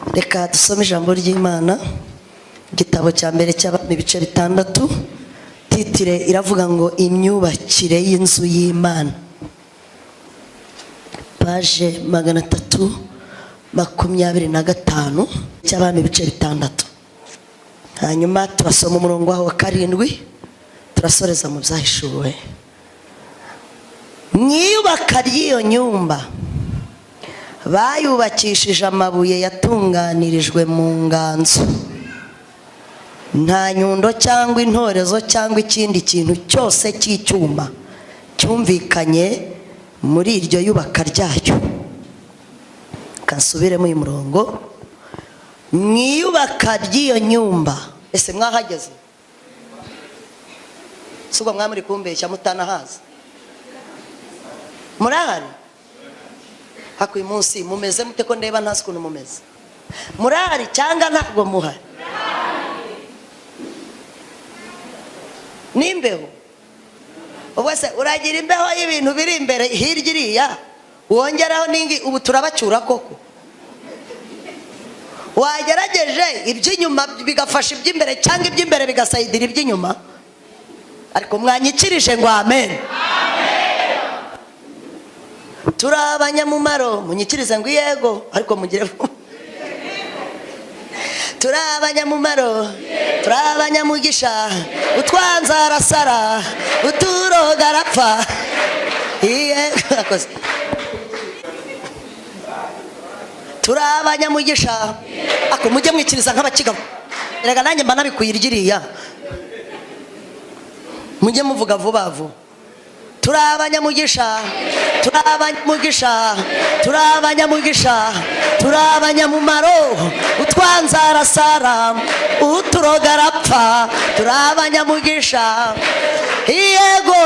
Reka dusome ijambo ry'Imana, igitabo cya mbere cy'Abami ibice 6. Titire iravuga ngo imyubakire y'inzu y'Imana, page 325 cy'Abami ibice 6. Hanyuma turasoma umurongo wa 7, turasoreza mu byahishuwe. Mwiyubaka ry'iyo nyumba bayubakishije amabuye yatunganirijwe mu nganzo, nta nyundo cyangwa intorezo cyangwa ikindi kintu cyose cy'icyuma cyumvikanye muri iryo yubaka ryayo. Kansubiremo uyu murongo. Mwiyubaka ry'iyo nyumba. Ese mwahageze? Suba mwamuri kumbeshya mutanahaza. Murahari? Hakuyi munsi mumeze mute ko ndeba ntasi kuntu mumeze? Murahari cyangwa ntabwo muhari? Nimbeho. Ubwese uragira imbeho y'ibintu biri imbere hirya iriya, wongeraho ningi ubu turabacyura koko. Wagerageje iby'inyuma bigafasha iby'imbere cyangwa iby'imbere bigasayidira iby'inyuma? Ariko mwanyikirije ngo amen. Turabanyamumaro munyikirize ngo yego, ariko mugire turabanyamumaro, turabanyamugisha, utwanza arasara, uturoga arapfa. Turabanyamugisha, ako mujye mwikiriza nk'abakigabo. Erega nanjye mba nabikuyirigiriya, mujye muvuga vuba vuba. Turabanyamugisha, turabanyamugisha, turabanyamugisha, turabanyamumaro, utwanza arasara, uturoga arapfa. Turabanyamugisha, yego,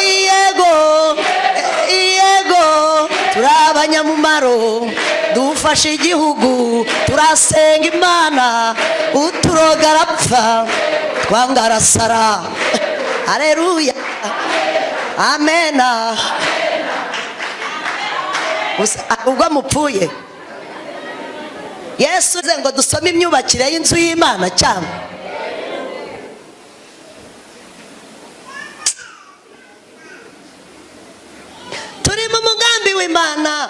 yego, yego. Turabanyamumaro, dufashe igihugu, turasenga Imana, uturoga arapfa, twanga arasara. Haleluya, amen. Ubwo mupfuye Yesu ze ngo dusome imyubakire y'inzu y'Imana cyangwa turi mu mugambi w'Imana.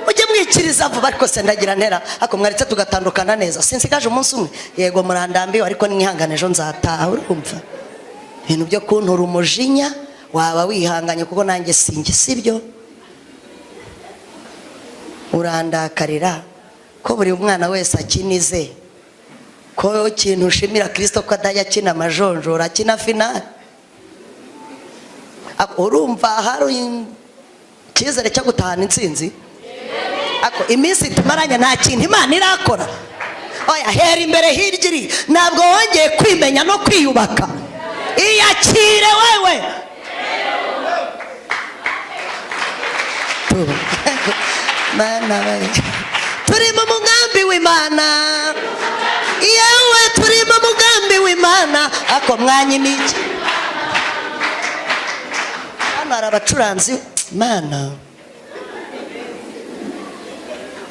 Ujye mwikiriza vuba, ariko se ndagira ntera ako mwaritse tugatandukana neza. Sinsigaje umunsi umwe, yego murandambiwe, ariko nimwihangane ejo nzataha. Urumva ibintu byo kuntura umujinya, waba wihanganye kuko nanjye sinjye, sibyo? Urandakarira ko buri mwana wese akinize, ko ikintu ushimira Kristo ko adajya akina amajonjora, akina finale. Urumva hari icyizere cyo gutahana intsinzi? Ako iminsi tumaranye nta kintu Imana irakora. Oya, hera imbere hirya iri, ntabwo wongeye kwimenya no kwiyubaka. Iyakire wewe. Mana we, turi mu mugambi w'Imana. Yewe turi mu mugambi w'Imana. Ako mwanya imiki hano hari abacuranzi Mana.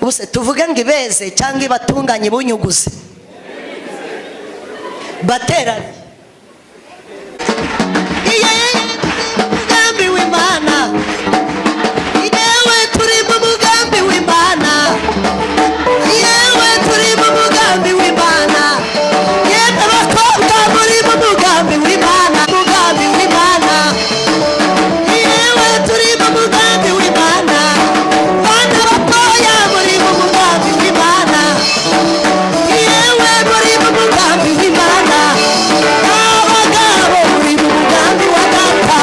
Ubuse tuvuge ngo ibeze cyangwa ibatunganye bunyuguze bateranye. Mugambi w'Imana. Yewe turi mu mugambi w'Imana. Yewe turi mu mugambi w'Imana. Yewe abakobwa muri mu mugambi w'Imana. Mugambi w'Imana. Yewe turi mu mugambi w'Imana. Bana batoya muri mu mugambi w'Imana. Yewe muri mu mugambi w'Imana. Abagabo muri mu mugambi wa Data.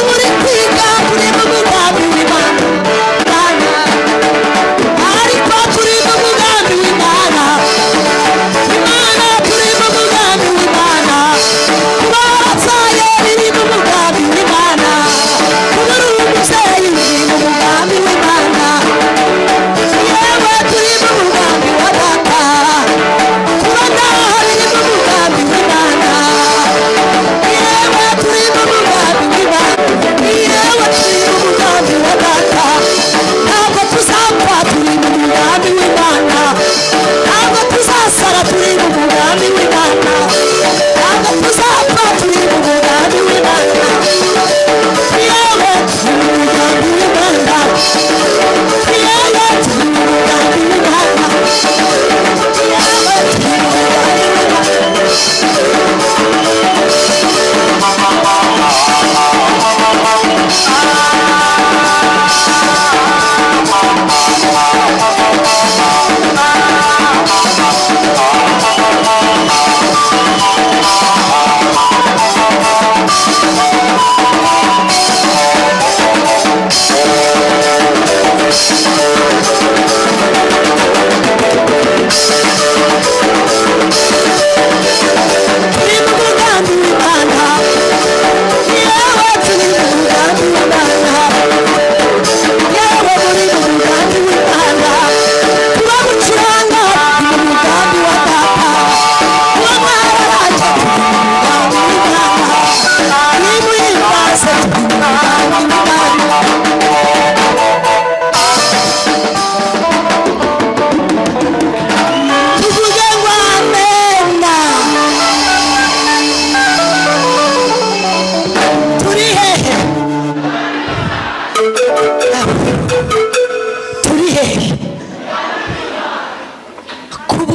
Muri kwiga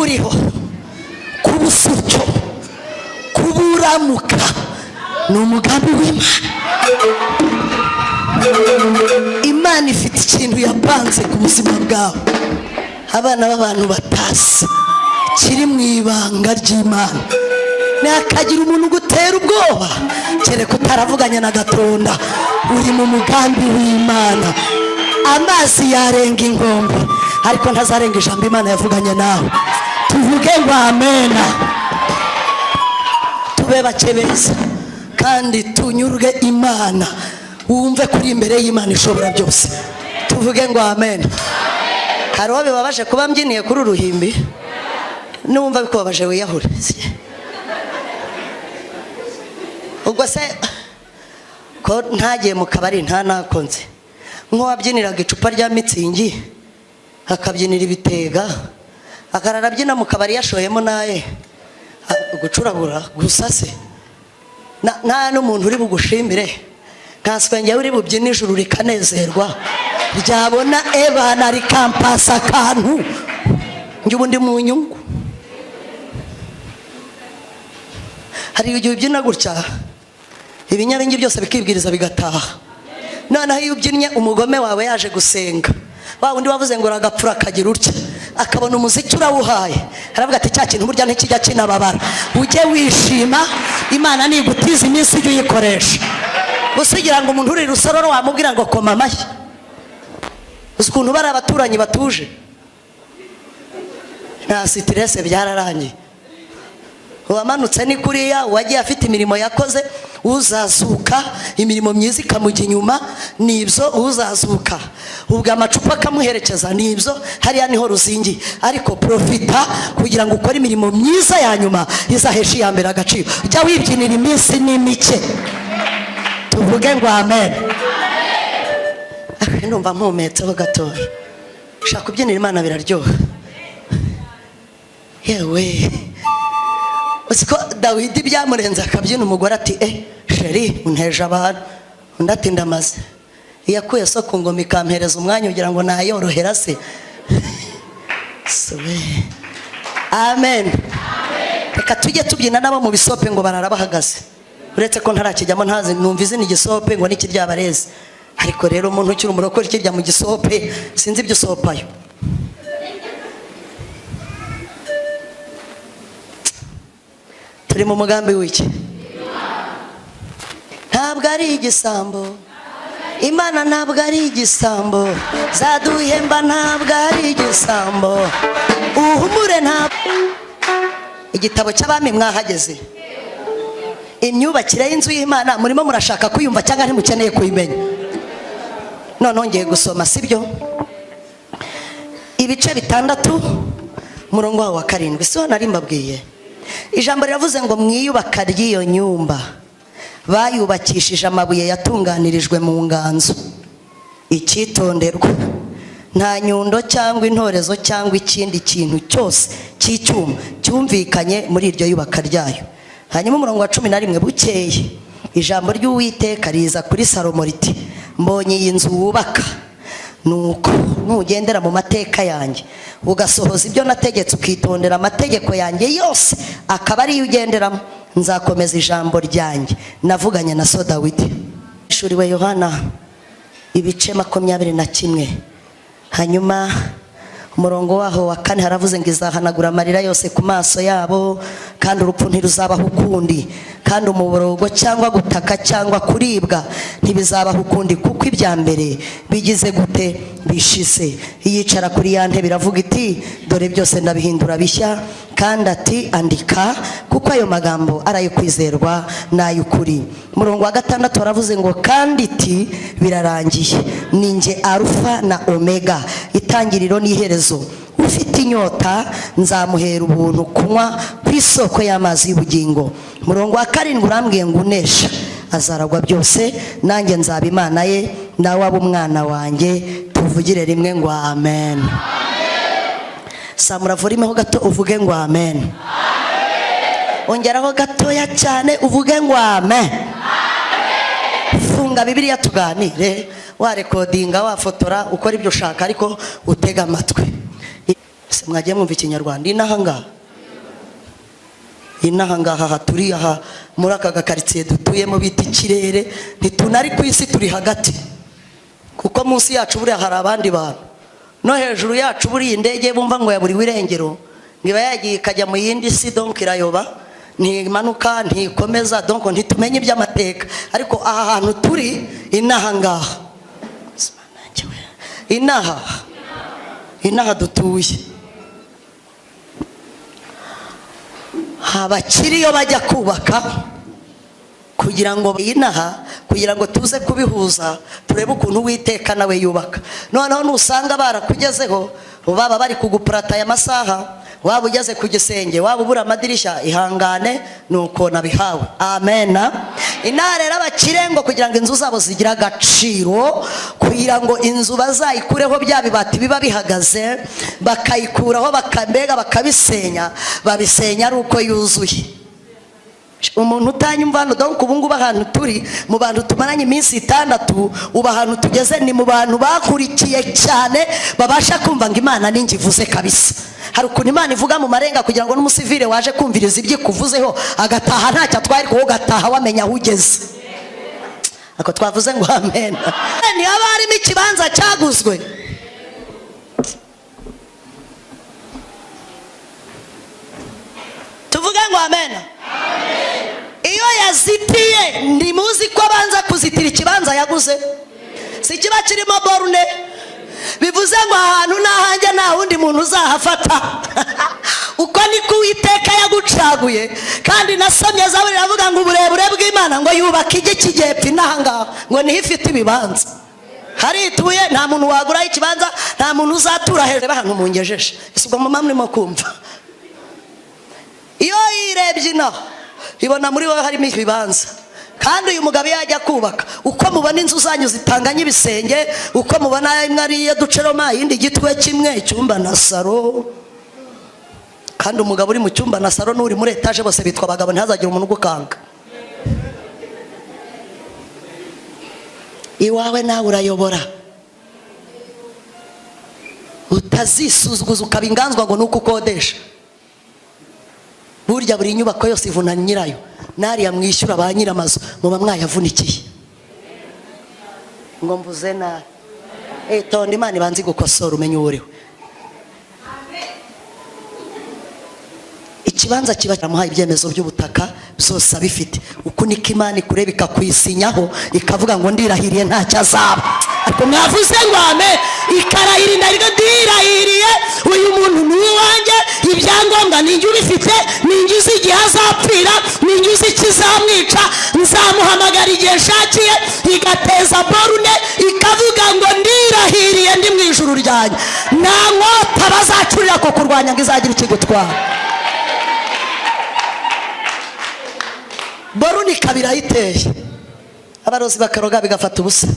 uriho, kuba usutyo, kuba uramuka, ni umugambi w'Imana. Imana ifite ikintu yapanze ku buzima bwawe, abana b'abantu batazi, kiri mu ibanga ry'Imana. Ntihakagira umuntu ugutera ubwoba kereka utaravuganye na Gatonda. Uri mu mugambi w'Imana. Amazi yarenga inkombe ariko ntazarenga ijambo Imana yavuganye nawe. Tuvuge ngo amena. Tube bake beza kandi tunyurwe Imana, wumve kuri imbere y'Imana ishobora byose. Tuvuge ngo amen. Hari uwo bibabaje kuba mbyiniye kuri uruhimbi? Numva bikubabaje wiyahure. Ubwo se ko ntagiye mu kabari nta nakonze, nk'uwabyiniraga icupa rya mitsingi akabyinira ibitega, akarara abyina mu kabari yashoyemo naye gucuragura gusa se nta n'umuntu uri bugushimire. Nkanswe njye uri bubyina ijuru rikanezerwa, ryabona ebana rikampasa akantu njye ubundi mu nyungu. Hari igihe ubyina gutya ibinyaringi byose bikibwiriza bigataha. Noneho iyo ubyinnye umugome wawe yaje gusenga, wa undi wavuze ngo uragapfura akagira utya, akabona umuziki urawuhaye, aravuga ati cya kintu burya ntikijya kinababara. Ujye wishima, Imana nigutiza iminsi ujye uyikoresha. Usigira ngo umuntu uri rusororo wamubwira ngo koma amashyi. Uzi ukuntu bari abaturanyi batuje, nta stress, byararangiye. Uwamanutse ni kuriya, uwagiye afite imirimo yakoze, uzazuka imirimo myiza ikamujya inyuma, nibyo uzazuka. Ubwo amacupa akamuherekeza, nibyo hariya niho ruzingi. Ariko profita kugira ngo ukore imirimo myiza ya nyuma izahesha iya mbere agaciro. Jya wibyinira iminsi ni mike. Tuvuge ngo amen. Ndumva mpumetseho gatoya. Shaka kubyinira Imana biraryoha. Yewe usiko Dawidi byamurenze akabyina, umugore ati sheri unteje abantu, undi ati ndamaze. Yakuye so ku ngoma ikampereza umwanya ugira ngo nayorohera se. Amen. Reka tujye tubyina nabo mu bisope ngo barara bahagaze. Uretse ko ntarakijyamo ntazi, numva izina igisope ngo nikiryabareze. Ariko rero umuntu ukiri umurokore kirya mu gisope sinzi ibyo usopayo. Turi mu mugambi w'iki? Ntabwo ari igisambo, Imana ntabwo ari igisambo, zaduhemba ntabwo ari igisambo, uhumure ntabwo. Igitabo cy'abami mwahageze? Imyubakire y'inzu y'Imana murimo murashaka kuyumva cyangwa ntimukeneye kuyimenya? None ngiye gusoma sibyo? Ibice 6 murongo wa 7. Siho nari mbabwiye. Ijambo riravuze ngo mwiyubaka ry'iyo nyumba bayubakishije amabuye yatunganirijwe mu nganzo. Icyitonderwa, nta nyundo cyangwa intorezo cyangwa ikindi kintu cyose cy'icyuma cyumvikanye muri iryo yubaka ryayo. Hanyuma umurongo wa 11, bukeye ijambo ry'Uwiteka riza kuri Salomo riti, mbonye iyi nzu wubaka, nuko nugendera mu mateka yanjye ugasohoza ibyo nategetse, ukitondera amategeko yanjye yose, akaba ari ugenderamo, nzakomeza ijambo ryanjye navuganye na so Dawidi. Ishuri we Yohana ibice 21. Hanyuma umurongo waho wa 4 haravuze ngo izahanagura amarira yose ku maso yabo, kandi urupfu ntiruzabaho ukundi, kandi umuborogo cyangwa gutaka cyangwa kuribwa ntibizabaho ukundi, kuko ibya mbere bigize gute? Bishize. Yicara kuri ya ntebe iravuga iti, dore byose ndabihindura bishya. Kandi ati, andika, kuko ayo magambo arayo kwizerwa n'ay'ukuri. Umurongo wa 6 haravuze ngo, kandi iti, birarangiye, ninjye Alpha na Omega, itangiriro n'iherezo. Ufite inyota nzamuhera ubuntu kunywa ku isoko y'amazi y'ubugingo. Umurongo wa 7 urambwiye ngo unesha azaragwa byose, nanjye nzaba Imana ye, nawe aba umwana wanjye. Tuvugire rimwe ngo amen. Samura vurimeho gato uvuge ngo amen. Ongeraho gatoya cyane uvuge ngo amen. Funga Bibiliya tuganire, warekodinga, wafotora, ukora ibyo ushaka, ariko utega amatwi. mwagiye mwumva ikinyarwanda. inaha ngaha turi aha muri aka gakaritsiye dutuyemo bita Ikirere, ntitunari ku isi, turi hagati, kuko munsi yacu buriya hari abandi bantu, no hejuru yacu buriya indege bumva ngo yaburiwe irengero, ngiba yagiye ikajya mu yindi si, donc irayoba, ntimanuka ntikomeza, donc ntitumenye iby'amateka. Ariko aha hantu turi inaha ngaha, inaha dutuye, abakiri iyo bajya kubaka kugira ngo inaha, kugira ngo tuze kubihuza turebe ukuntu Uwiteka nawe yubaka. Noneho nusanga barakugezeho, baba bari kugupurata aya masaha, waba ugeze ku gisenge, waba ubura amadirishya, ihangane nuko nabihawe. Amen. Inaha rero abakire ngo kugira ngo inzu zabo zigire agaciro, kugira ngo inzu bazayikureho bya bibati biba bihagaze, bakayikuraho bakambega bakabisenya, babisenya ari uko yuzuye. Umuntu utanyumva hano, donc ubu ngubu ahantu turi mu bantu tumaranye iminsi 6, ubu ahantu tugeze ni mu bantu bakurikiye cyane, babasha kumva ngo Imana ningivuze kabisa. Hari ukuntu Imana ivuga mu marenga kugira ngo n'umusivile waje kumviriza ibyo kuvuzeho agataha ntacyo twari ko gataha wamenya aho ugeze. Ako twavuze ngo amen. Ni haba harimo ikibanza cyaguzwe, tuvuge ngo amen. Iyo yazitiye, ndimuzi ko abanza kuzitira ikibanza yaguze, si kiba kirimo borune, bivuze ngo ahantu nahanjye nta wundi muntu uzahafata. Uko niko Uwiteka yagucaguye. Kandi nasomye Zaburi iravuga ngo uburebure bw'Imana ngo yubaka igiki gepfi nahanga ngo niho ifite ibibanza. Harituye, nta muntu wagura ikibanza, nta muntu uzatura hejuru ahantu mungejeje. Isubwo mu mamwe mo kumva. Iyo yirebye inaho ibona muri wowe harimo ibibanza. Kandi uyu mugabo yajya kubaka, uko mubona inzu zanyu zitanganye ibisenge, uko mubona imwe ari iyo duceroma, yindi gitwe kimwe, icyumba na saro. Kandi umugabo uri mu cyumba na saro n'uri muri etage bose bitwa abagabo, ntihazagira umuntu ugukanga. Iwawe nawe urayobora, utazisuzuguza ukaba inganzwa ngo nuko ukodesha. Burya buri nyubako yose ivuna nyirayo, nariya mwishyura ba nyiramazu muba mwayavunikiye. Ngo mvuze nabi, tonda Imana ibanze gukosora umenye uriwe. Ikibanza kiba cyamuhaye ibyemezo by'ubutaka byose abifite, uko niko Imana ikureba ikakwisinyaho ikavuga ngo ndirahiriye ntacyo azaba. Ariko mwavuze ngo amen, ikarahirira ngo ndirahiriye uyu muntu ni uwanjye, ibyangombwa ninjye ubifite, ninjye uzi igihe azapfira, ninjye uzi ikizamwica, nzamuhamagara igihe nshakiye, igateza borune ikavuga ngo ndirahiriye ndi mu ijuru ryanjye, nta nkota bazacurira ko kurwanya ngo izagira ikigutwara. Boruni kabira iteye, abarozi bakaroga bigafata ubusa,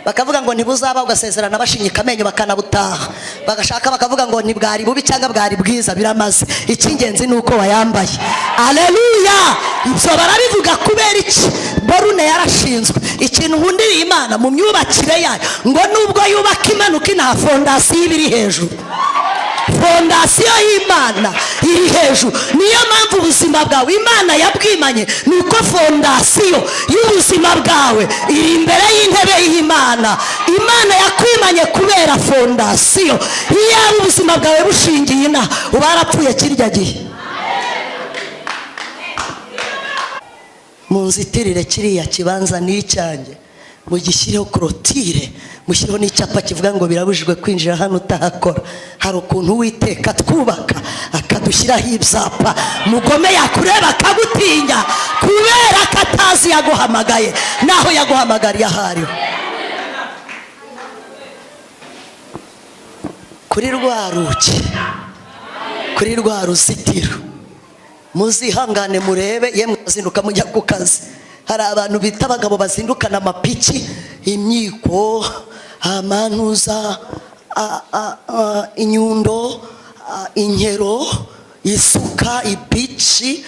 bakavuga ngo ntibuzaba, ugasezerana bashinyika amenyo bakanabutaha, bagashaka bakavuga ngo ntibwari bubi cyangwa bwari bwiza, biramaze, icy'ingenzi nuko wayambaye. Haleluya! Ibyo barabivuga kubera iki? Borune yarashinzwe. Ikintu nkundiriye Imana mu myubakire yayo, ngo nubwo yubaka imanuka inaha, fondasiyo ibiri hejuru. Fondasiyo y'Imana iri hejuru. Niyo mpamvu ubuzima bwawe Imana yabwimanye, nuko fondasiyo y'ubuzima bwawe iri imbere y'intebe y'Imana. Imana yakwimanye kubera fondasiyo. Iyo ubuzima bwawe bushingiye inaha, uba warapfuye kirya gihe. Munzitirire kiriya kibanza n'icyanjye, mugishyireho korotire, mushyiriho n'icyapa kivuga ngo birabujijwe kwinjira hano utahakora. Hari ukuntu Uwiteka twubaka akadushyiraho ibyapa, mugome yakureba akagutinya kubera ko atazi yaguhamagaye naho yaguhamagariye ahariho. Kuri rwa ruki, kuri rwa ruzitiro, muzihangane murebe, yemwe bazinduka mujya ku kazi. Hari abantu bita abagabo bazindukana amapiki, imyiko, amanuza, inyundo, inkero, isuka, ipici,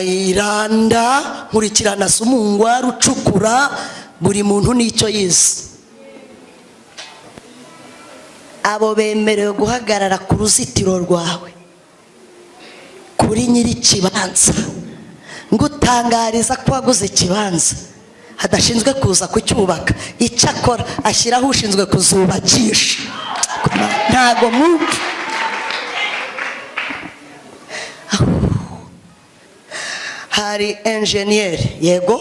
iranda, nkurikirana sumungwa, rucukura, buri muntu n'icyo yize. abo bemerewe guhagarara ku ruzitiro rwawe kuri nyiri ikibanza, ngutangariza ko waguze ikibanza hadashinzwe kuza kucyubaka, icyo akora ashyiraho ushinzwe kuzubakisha. Ntago mwumva. Hari enjeniyeri yego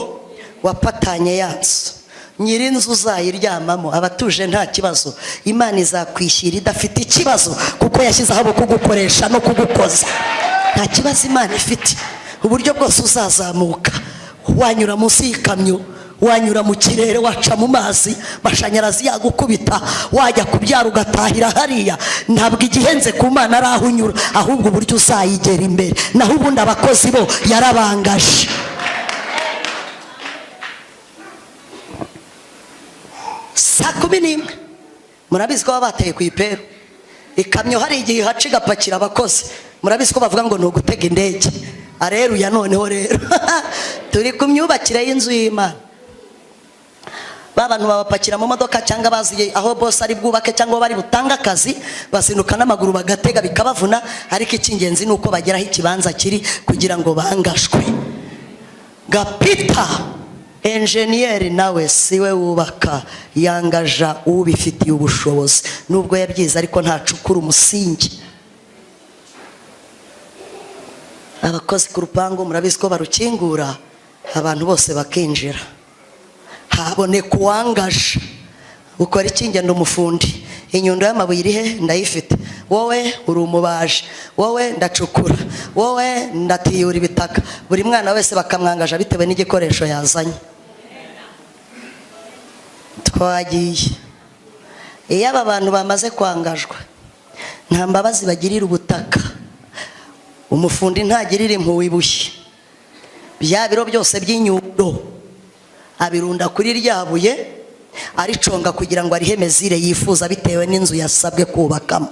wapatanye yanzu, nyirinzu uzayiryamamo abatuje nta kibazo, Imana izakwishyira idafite ikibazo kuko yashyizeho abo kugukoresha no kugukoza. Nta kibazo Imana ifite. Uburyo bwose uzazamuka, wanyura munsi y'ikamyo, wanyura mu kirere, waca mu mazi, mashanyarazi yagukubita, wajya kubyara ugatahira hariya, ntabwo igihenze ku Mana ari aho unyura, ahubwo uburyo uzayigera imbere. Naho ubundi abakozi bo yarabangaje. Saa 11 murabizi ko baba bateye ku iperu, ikamyo hari igihe haca igapakira abakozi, murabizi ko bavuga ngo ni ugutega indege. Areruya noneho rero turi ku myubakire y'inzu y'Imana. Babantu babapakira mu modoka cyangwa baziye aho boss ari bwubake cyangwa bari butanga akazi, basinuka n'amaguru bagatega bikabavuna, ariko icy'ingenzi ni uko bageraho ikibanza kiri kugira ngo bangashwe. Gapita enjeniyeri nawe siwe wubaka, yangaja ubifitiye ubushobozi, nubwo yabyize ariko ntacukura umusingi. Abakozi ku rupangu murabizi ko barukingura, abantu bose bakinjira, haboneka uwangaje. Ukora iki? Ngenda umufundi, inyundo y'amabuye irihe? Ndayifite. Wowe uri umubaje, wowe ndacukura, wowe ndatiyura ibitaka. Buri mwana wese bakamwangaje bitewe n'igikoresho yazanye. Twagiye. Iyo aba bantu bamaze kwangajwa, nta mbabazi bagirira ubutaka. Umufundi ntagirira impuhwe ibuye, bya biro byose by'inyundo abirunda kuri ryabuye, ariconga kugira ngo arihe mezire yifuza bitewe n'inzu yasabwe kubakamo.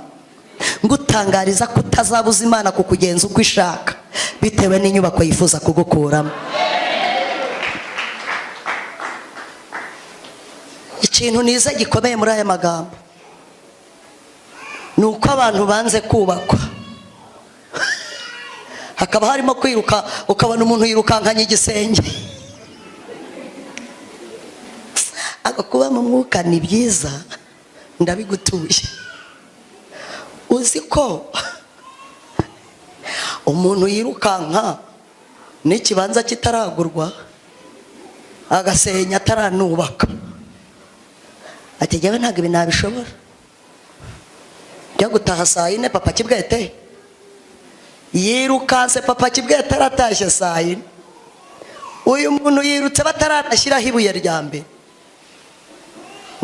Ngutangariza ko utazabuza Imana kukugenza uko ishaka bitewe n'inyubako yifuza kugukuramo. Ikintu niza gikomeye muri aya magambo ni uko abantu banze kubakwa. Hakaba harimo kwiruka, ukabona umuntu yirukankanye igisenge. Kuba mu mwuka ni byiza, ndabigutuye. Uzi ko umuntu yirukanka n'ikibanza kitaragurwa, agasenya ataranubaka, ati jyewe ntabwo ibi nabishobora. Jya gutaha saa 4 papa kibwete yirukanse, papa kibwete aratashye saa 4. Uyu muntu yirutse bataranashyiraho ibuye rya mbere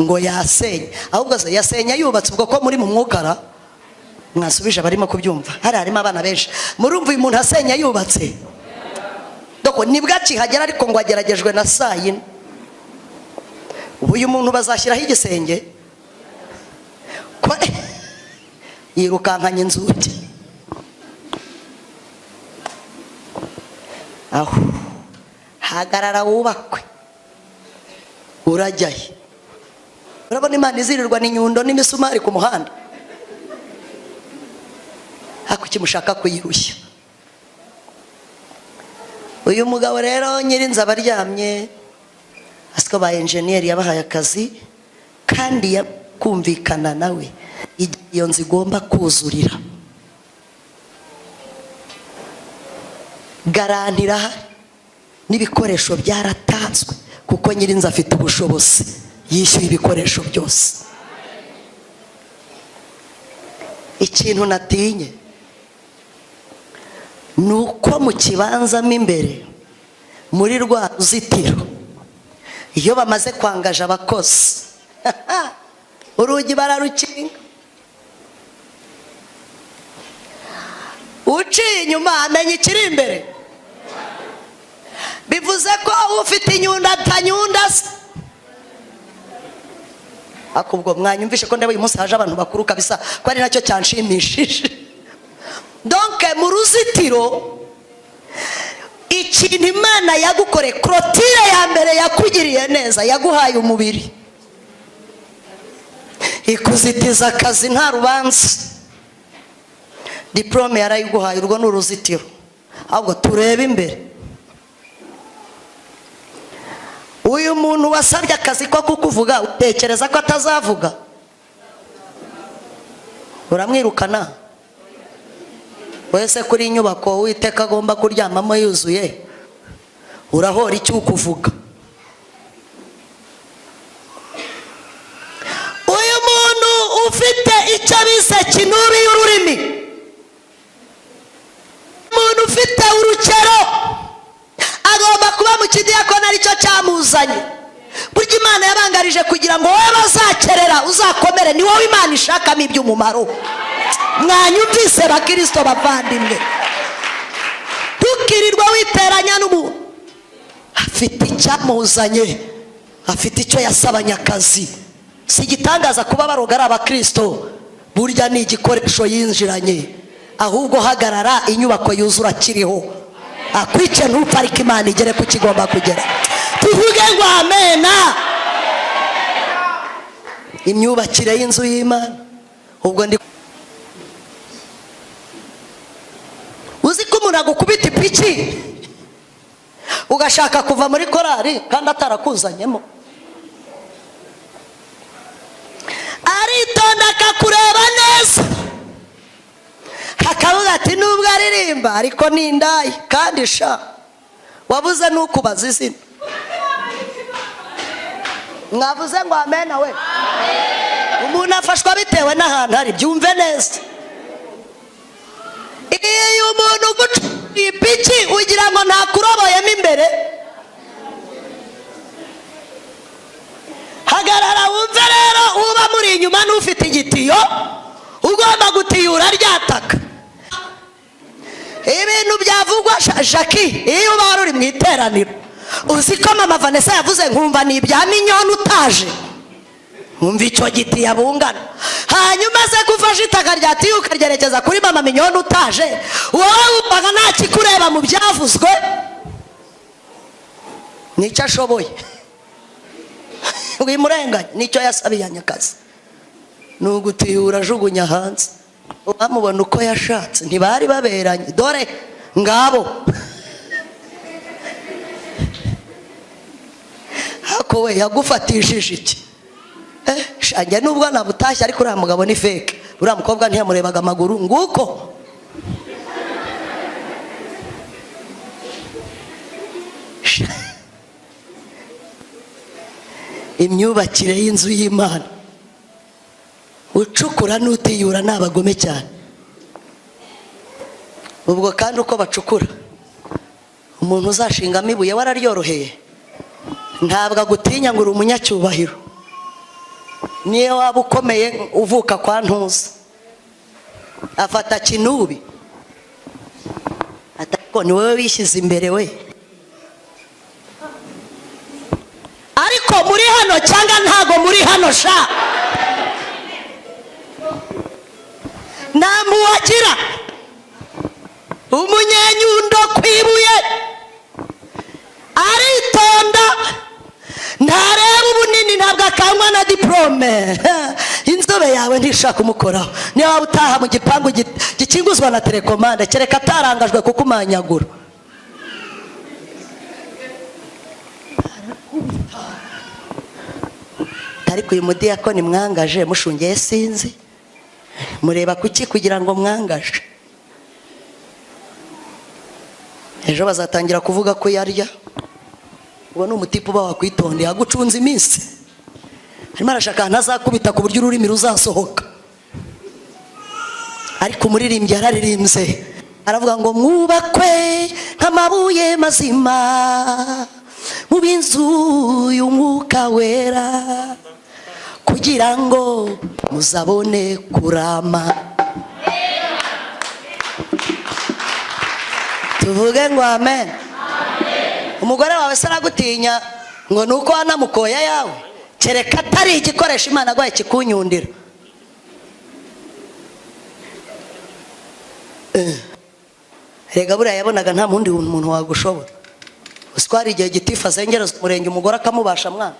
ngo yasenye, ahubwo se yasenya yubatse. Ubwo ko muri mu mwukara mwasubije abarimo kubyumva, harimo abana benshi. Murumva uyu muntu asenya yubatse? Doko nibwo akihagera, ariko ngo ageragejwe na saa 4. Uyu muntu bazashyiraho igisenge ko yirukankanye inzugi. Aho hagarara wubakwe, urajyahe? Urabona Imana izirirwa n'inyundo n'imisumari ku muhanda, hakuki mushaka kuyirushya. Uyu mugabo rero nyirinzu abaryamye, asiko ba enjeniyeri yabahaye akazi kandi yakumvikana nawe iyo nzu igomba kuzurira. Garantira n'ibikoresho byaratanzwe kuko nyirinzu afite ubushobozi, yishyuye ibikoresho byose. Ikintu natinye ni uko mu kibanza mo imbere muri rwa ruzitiro, iyo bamaze kwangaje abakozi urugi bararukinga, uciye inyuma amenya ikiri imbere. Bivuze ko ufite inyunda atanyunda se. Akubwo mwanyumvishe ko ndebe uyu munsi haje abantu bakuru kabisa, ko ari nacyo cyanshimishije. Donc mu ruzitiro ikintu Imana yagukore, clôture ya mbere yakugiriye neza, yaguhaye umubiri. ikuzitiza akazi nta rubanza. Diplome yarayiguhaye, urwo ni uruzitiro. Ahubwo turebe imbere. Uyu muntu wasabye akazi ko kukuvuga utekereza ko atazavuga? Uramwirukana? Wese kuri inyubako Uwiteka agomba kuryamamo yuzuye, urahora icyo ukuvuga? Uyu muntu ufite icyo bise kinuri y'ururimi, umuntu ufite urukero, agomba kuba mu kidiyakoni aricyo cyamuzanye. Burya Imana yabangarije kugira ngo wowe bazakerera uzakomere, ni wowe Imana ishakamo iby'umumaro. Mwanyumvise bakristo bavandimwe? Tukirirwa witeranya n'umuntu afite icyamuzanye, afite icyo yasabanye akazi. Si igitangaza kuba baroga ari abakristo, burya ni igikoresho yinjiranye. Ahubwo hagarara, inyubako yuzura kiriho. Akwice ntupfa ariko Imana igere ku kigomba kugera. Tuvuge ngo amena. Imyubakire y'inzu y'Imana. Ubwo ndi uzi ko umuntu agukubita ipiki ugashaka kuva muri korari kandi atarakuzanyemo, aritonda akakureba neza, akavuga ati nubwo aririmba ariko ni indaya, kandi sha wabuze n'ukubaza izina. Mwavuze ngo amena we? Umuntu afashwa bitewe n'ahantu hari, byumve neza. Iyo umuntu uguciye ipiki ugira ngo ntakuroboyemo imbere, hagarara wumve rero. Uba muri inyuma n'ufite igitiyo ugomba gutiyura ryataka. Ibintu byavugwa Jackie, iyo uba uri mu iteraniro, uzi ko mama Vanessa yavuze nkumva ni ibya minyoni utaje, umva icyo giti yabungana. Hanyuma se gufasha itaka ryatiye ukaryerekeza kuri mama minyoni utaje, wowe wumvaga nta kikureba mu byavuzwe. Nicyo ashoboye wimurenganya, nicyo yasabiye anyakazi, nugutiyura ajugunya hanze. Uramubona uko yashatse, ntibari baberanye. Dore ngabo hako we yagufatishije iki? Shange nubwo nabutashye ariko uriya mugabo ni fake. Uriya mukobwa ntiyamurebaga amaguru nguko. Imyubakire y'inzu y'Imana, ucukura n'utiyura ni abagome cyane. Ubwo kandi uko bacukura, umuntu uzashingamo ibuye wararyoroheye, ntabwo agutinya ngo uri umunyacyubahiro. Niyo waba ukomeye uvuka kwa Ntuza, afata kinubi, atako ni wowe wishyize imbere we. Ariko muri hano cyangwa ntago muri hano sha, namuwagira umunyenyundo kwibuye, aritonda, ntareba ubunini, ntabwo akangwa na diplome. Inzobe yawe ntishaka umukoraho. Niyo waba utaha mu gipangu gikinguzwa na telekomande, kereka atarangajwe kukumanyagura. Ariko uyu mudiyakoni mwangaje mushungeye sinzi, mureba kuki kugira ngo mwangaje? Ejo bazatangira kuvuga ko yarya. Uwo ni umutipe uba wakwitondeye, agucunze iminsi. Harimo arashaka ntazakubita ku buryo ururimi ruzasohoka. Ariko umuririmbyi yararirimbye aravuga ngo mwubakwe nk'amabuye mazima mu b'inzu y'Umwuka Wera, kugira ngo muzabone kurama. Tuvuge ngo amen. Umugore wawe se aragutinya ngo nuko wanamukoya yawe, kereka atari igikoresho Imana agwaye kikunyundira. Rega buriya yabonaga nta mundi muntu wagushobora. Uswari igihe gitifu azengereza umurenge umugore akamubasha mwana.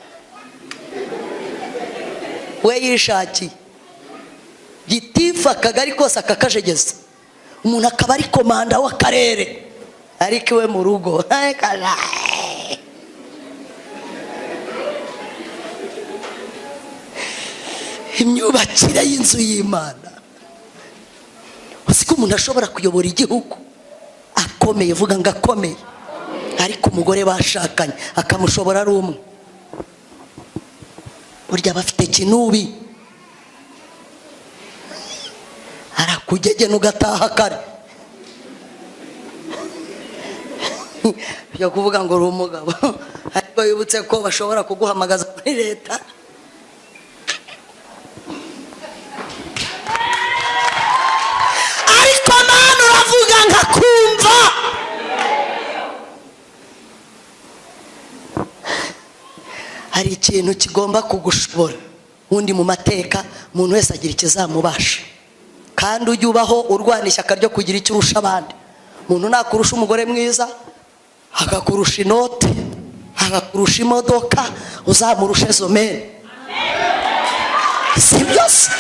we yishakiye gitifu akagari kose akakajegeza, umuntu akaba ari komanda w'akarere ariko iwe mu rugo imyubakire y'inzu y'Imana. Usiko umuntu ashobora kuyobora igihugu akomeye, vuga ngo akomeye, ariko umugore bashakanye akamushobora ari umwe, burya bafite kinubi, arakugegena ugataha kare. Byo kuvuga ngo uri umugabo ariko yibutse ko bashobora kuguhamagaza muri leta. Ariko Mana uravuga ngakumva. Hari ikintu kigomba kugushobora, undi mu mateka umuntu wese agira ikizamubasha, kandi ujye ubaho urwana ishyaka ryo kugira icyo urusha abandi. Umuntu nakurusha umugore mwiza, akakurusha inote, akakurusha imodoka, uzamurushe zomene. Si byose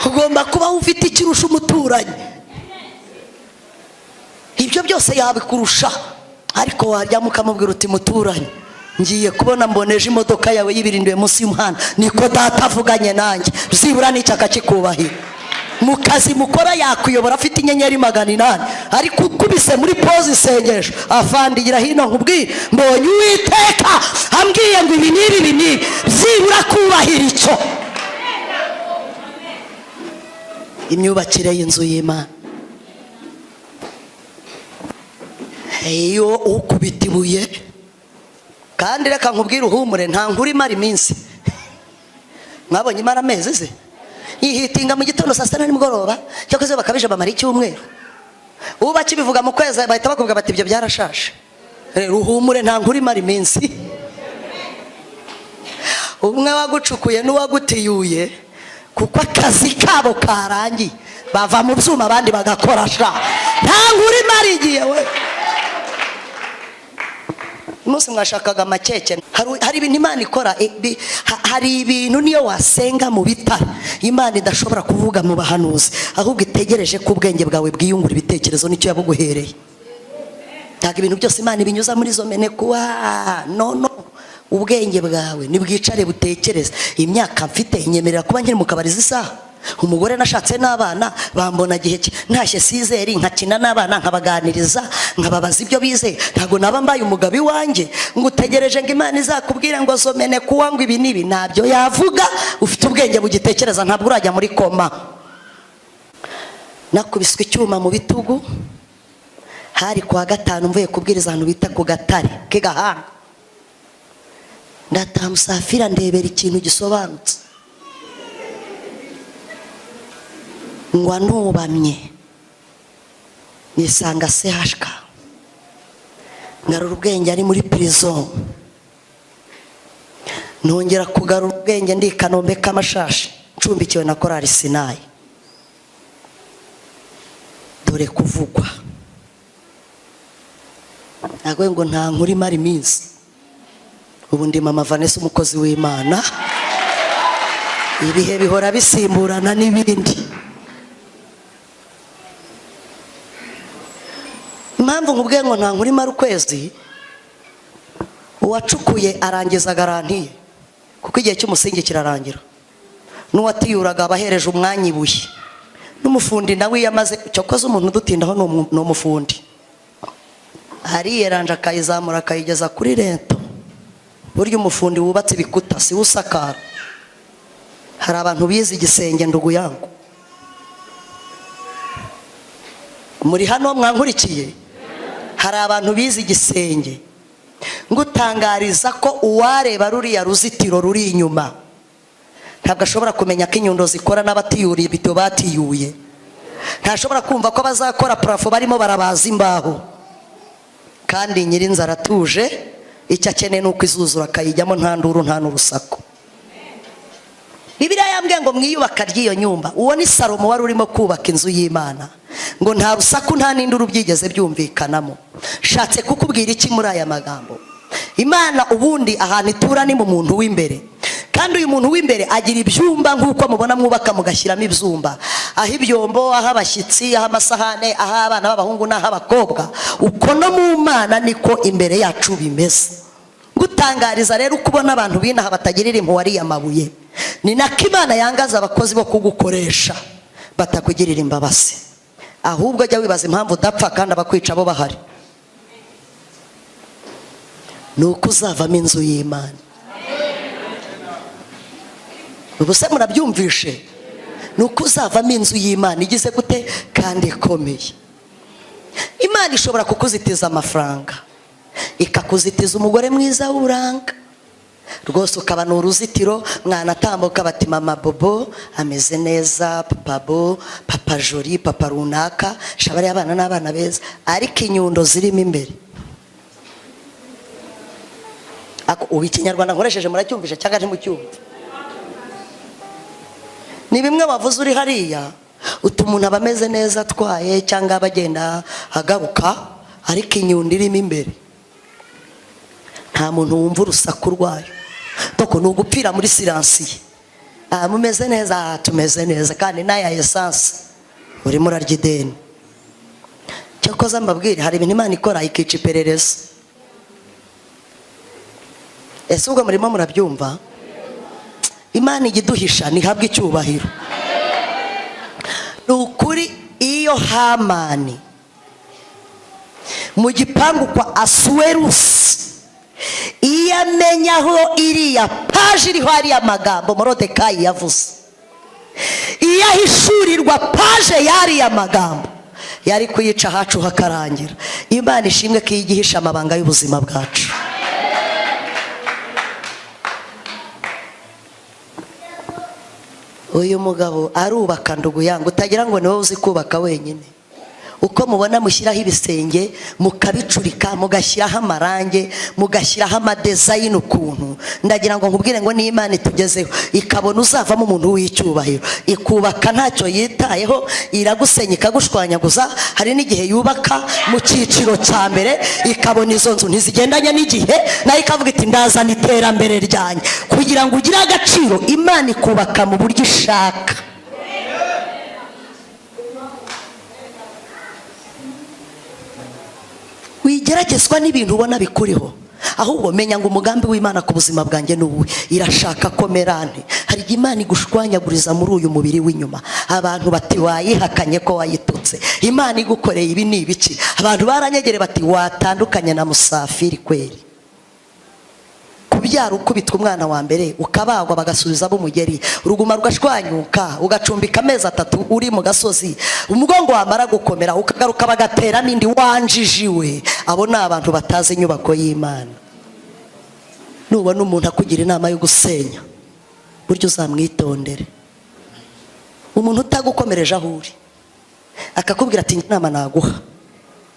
ugomba kuba ufite ikirusha umuturanyi. Ibyo byose yabikurusha, ariko warya mukamubwira uti muturanyi, ngiye kubona mboneje imodoka yawe yibirindiwe munsi y'umuhanda, niko data avuganye nanjye, zibura n'icyaka kikubahira. Mu kazi mukora yakuyobora afite inyenyeri 800, ariko ukubise muri pose isengesho afandigira hino nkubwire mbonye Uwiteka ambwiye ngo ibi nibi zibura kubahira icyo. Imyubakire y'inzu y'Imana, iyo ukubita ibuye, kandi reka nkubwire uhumure, nta nkuru imara iminsi. Mwabonye imara amezi ze yihitinga mu gitondo saa 6 nimugoroba, cyakoze bakabije bamara icyumweru. Ubu bakibivuga mu kwezi bahita bakubwira bati ibyo byarashashe. Ruhumure, nta nkuru imara iminsi. Umwe wagucukuye n'uwagutiyuye, kuko akazi kabo karangiye, bava mu byuma abandi bagakora sha. Nta nkuru imara igiye we. Umunsi mwashakaga makeke, hari ibintu Imana ikora, hari ibintu niyo wasenga mu bitara Imana idashobora kuvuga mu bahanuzi, ahubwo itegereje ko ubwenge bwawe bwiyungura ibitekerezo nicyo yabuguhereye. Ntabwo ibintu byose Imana ibinyuza muri zo mene kuwa no ubwenge bwawe nibwicare butekereza. Imyaka mfite inyemerera kuba nkiri mu kabari z'isaha, umugore nashatse n'abana bambona gihe ntashye sizeri, nkakina n'abana nkabaganiriza nkababaza ibyo bize. Ntago naba mbaye umugabo iwanjye ngo utegereje ngo Imana izakubwire ngo zomene kuwa ngo ibi nibi, nabyo yavuga. Ufite ubwenge bugitekereza, ntabwo urajya muri koma. Nakubiswe icyuma mu bitugu, hari kwa gatanu mvuye kubwiriza ahantu bita ku Gatare k'Igahanga. Ndataha Musafira ndebera ikintu gisobanutse, ngwa nubamye nisanga CHK, ngarura ubwenge ari muri prison. Nongera kugarura ubwenge ndi Kanombe k'Amashashi, ncumbikiwe na Korali Sinayi. Dore kuvugwa nagwe ngo nta nkuri mari minsi. Ubu ndi Mama Vanessa umukozi w'Imana, ibihe bihora bisimburana n'ibindi. Impamvu nkubwiye ngo nta nkuri mara ukwezi, uwacukuye arangiza garantiye, kuko igihe cy'umusingi kirarangira. N'uwatiyuraga abahereje umwanya ibuye, n'umufundi nawe yamaze cyokoze. Umuntu dutindaho no mufundi ariyeranje akayizamura akayigeza kuri rento. Burya umufundi wubatse ibikuta si usakara. Hari abantu bize igisenge ndugu yangu, muri hano mwankurikiye, hari abantu bize igisenge. Ngutangariza ko uwareba ruriya ruzitiro ruri inyuma ntabwo ashobora kumenya ko inyundo zikora n'abatiyuriye ibito batiyuye. Ntashobora kumva ko bazakora parafo barimo barabaza imbaho. Kandi nyirinzara atuje, icyo akeneye nuko izuzura akayijyamo nta nduru nta n'urusaku. Bibiliya yambwiye ngo mwiyubaka ry'iyo nyumba. Uwo ni Salomo wari urimo kubaka inzu y'Imana, ngo nta rusaku nta n'induru byigeze byumvikanamo. Shatse kukubwira iki muri aya magambo? Imana ubundi ahantu itura ni mu muntu w'imbere. kandi uyu muntu w'imbere agira ibyumba nk'uko mubona mwubaka mugashyiramo ibyumba, aho ibyombo, aho abashyitsi, aho amasahane, aho abana b'abahungu n'aho abakobwa. Uko no mu Mana niko imbere yacu bimeze. Gutangariza rero uko ubona abantu binaha batagirira impuhwe ariya mabuye, ni nako Imana yangaza abakozi bo kugukoresha batakugirira imbabazi. Ahubwo jya wibaza impamvu udapfa kandi abakwica bo bahari. Nuko uzavamo inzu y'Imana. Ubuse murabyumvishe? Nuko uzavamo inzu y'Imana igize gute kandi ikomeye. Imana ishobora kukuzitiza amafaranga, ikakuzitiza umugore mwiza w'uburanga rwose, ukaba ni uruzitiro, mwana atambuka bati mama Bobo ameze neza, papa Bo, papa Jori, papa runaka, shabari abana n'abana beza, ariko inyundo zirimo imbere. Ubu ikinyarwanda nkoresheje muracyumvisha cyangwa ntimucyumva? Ni bimwe wavuze uri hariya, umuntu aba ameze neza atwaye cyangwa abagenda agaruka, ariko inyundo irimo imbere nta muntu wumva urusaku rwayo. Doko ni ugupfira muri siransiye. Mumeze neza, tumeze neza, kandi n'aya esanse urimo urarya ideni. Cyakoze mbabwire, hari ibintu Imana ikora ikica iperereza. Ese ubwo murimo murabyumva? Imana igiduhisha ntihabwe icyubahiro. Ni ukuri iyo Hamani mu gipangu kwa Asuwerusi, iyo amenya aho iriya paje iriho ariya magambo Morodekayi yavuze, iyo ahishurirwa paje y'ariya magambo, yari kuyica ahacu hakarangira. Imana ishimwe ko igihisha amabanga y'ubuzima bwacu. Uyu mugabo arubaka ndugu yangu, utagira ngo niwe uzi kubaka wenyine. Uko mubona mushyiraho ibisenge, mukabicurika, mugashyiraho amarange, mugashyiraho amadezayini ukuntu, ndagira ngo nkubwire ngo ni Imana itugezeho ikabona uzavamo umuntu w'icyubahiro. Ikubaka ntacyo yitayeho, iragusenya ikagushwanyaguza. Hari n'igihe yubaka mu cyiciro cya mbere, ikabona izo nzu ntizigendanye n'igihe, nayo ikavuga iti ndazana iterambere ryanjye. Kugira ngo ugire agaciro, Imana ikubaka mu buryo ishaka. Wigeragezwa n'ibintu ubona bikuriho, ahubwo menya ngo umugambi w'Imana ku buzima bwanjye n'uwe. Irashaka ko merane. Hari Imana igushwanyaguriza muri uyu mubiri w'inyuma. Abantu bati wayihakanye ko wayitutse. Imana igukoreye ibi ni ibiki? Abantu baranyegere bati watandukanye na Musafiri kweri. Kubyara ukubitwa umwana wa mbere, ukabagwa bagasubiza b'umugeri, uruguma rugashwanyuka, ugacumbika amezi 3 uri mu gasozi, umugongo wamara gukomera ukagaruka bagatera n'indi wanjijiwe. Abo ni abantu batazi inyubako y'Imana. Nubona umuntu akugira inama yo gusenya, buryo uzamwitondere. Umuntu utagukomereje aho uri akakubwira ati inama naguha,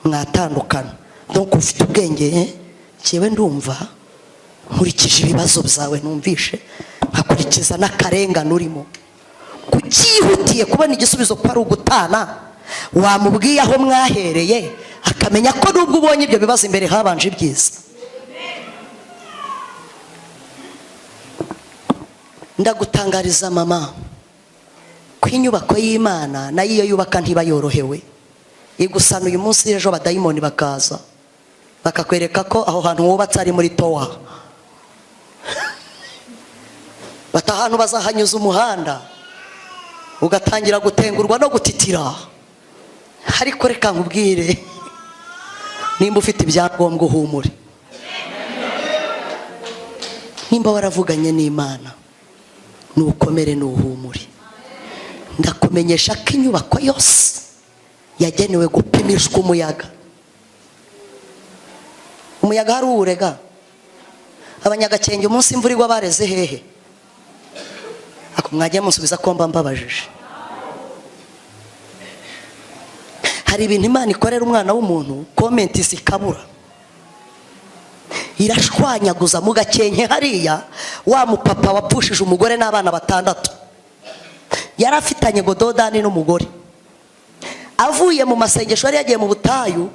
mwatandukana. Donc ufite ubwenge, cyewe ndumva nkurikije ibibazo byawe numvishe, akurikiza n'akarengane urimo, kukihutiye kubona igisubizo ko ari ugutana. Wamubwiye aho mwahereye, akamenya ko nubwo ubonye ibyo bibazo imbere habanje ibyiza. Ndagutangariza mama ko inyubako y'Imana nayo iyo yubaka ntiba yorohewe. Igusana uyu munsi, ejo abadayimoni bakaza bakakwereka ko aho hantu wubatse ari muri towa, batahantu bazahanyuza umuhanda, ugatangira gutengurwa no gutitira. Ariko reka nkubwire, nimba ufite ibyangombwa uhumure. Nimba waravuganye n'Imana, nukomere nuhumure. Ndakumenyesha ko inyubako yose yagenewe gupimishwa umuyaga. Umuyaga hari urega. Abanyagakenge umunsi imvura igwa bareze hehe? Ako mwagiye musubiza ko mba mbabajije. Hari ibintu Imana ikorera umwana w'umuntu, comment zikabura, irashwanyaguza mu Gakenke hariya. Wa mupapa wapfushije umugore n'abana 6, yarafitanye gododani n'umugore. Avuye mu masengesho yari yagiye mu butayu,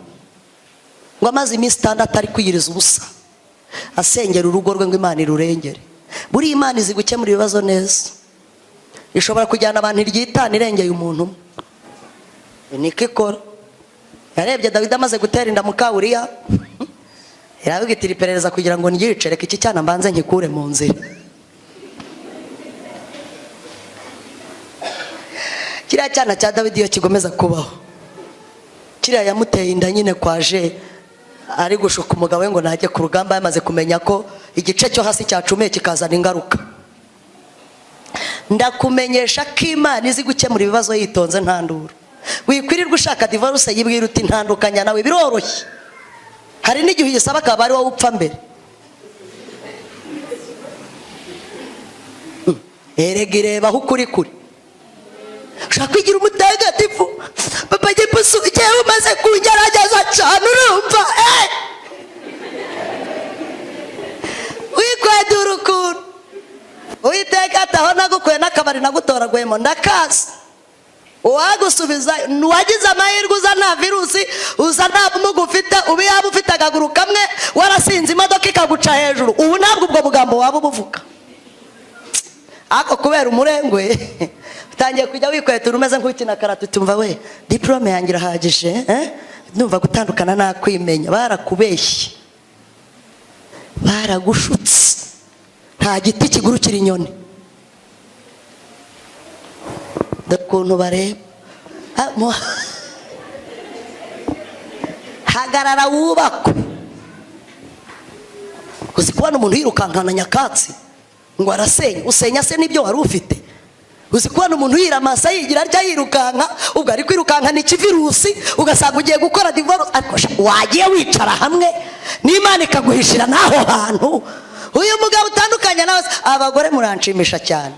ngo amaze iminsi 6 ari kwiyiriza ubusa, asengera urugo rwe ngo Imana irurengere. buri Imana izi gukemura ibibazo neza. Ishobora kujyana abantu iryitana irengeye umuntu niko ikora. Yarebye Dawidi amaze gutera inda muka Uriya, iravuga iti iperereza kugira ngo nyice, reka iki cyana mbanze nkikure mu nzira. Kiriya cyana cya Dawidi iyo kigomeza kubaho, kiriya yamuteye inda nyine kwaje ari gushuka umugabo we ngo najye ku rugamba, yamaze kumenya ko igice cyo hasi cyacumuye kikazana ingaruka. Ndakumenyesha ko Imana izi gukemura ibibazo yitonze nta nduru. Wikwirirwa ushaka divorce yibwira uti ntandukanya nawe biroroshye. Hari n'igihe yisaba akaba ari wowe upfa mbere. Erega ireba aho ukuri kuri. Ushaka kwigira umutagatifu, papa Gipusu igihe umaze kungerageza cyane urumva wikwedura ukuntu Uwiteka ataho nagukuye n'akabari nagutoraguyemo ndakazi. Uwagusubiza wagize amahirwe uza nta virusi, uza nta bumuga ufite, ubu yaba ufite akaguru kamwe warasinze imodoka ikaguca hejuru, ubu ntabwo ubwo bugambo waba ubuvuga. Ako kubera umurengwe utangiye kujya wikwetura umeze nk'ukina karate, tumva we diplome yanjye irahagije, ndumva gutandukana nakwimenya. Barakubeshye, baragushutse. Nta giti kigurukira inyoni. Ukuntu bareba hagarara wubakwe. Uzi kubona umuntu yirukankana nyakatsi ngo arasenya, usenya se n'ibyo wari ufite. Uzi kubona umuntu yiramasa yigira arya yirukanka, ubwo ari kwirukankana ikivirusi ugasanga ugiye gukora divorce. Ariko wagiye wicara hamwe n'Imana ikaguhishira naho hantu. Uyu mugabo utandukanye nawe, abagore muranshimisha cyane.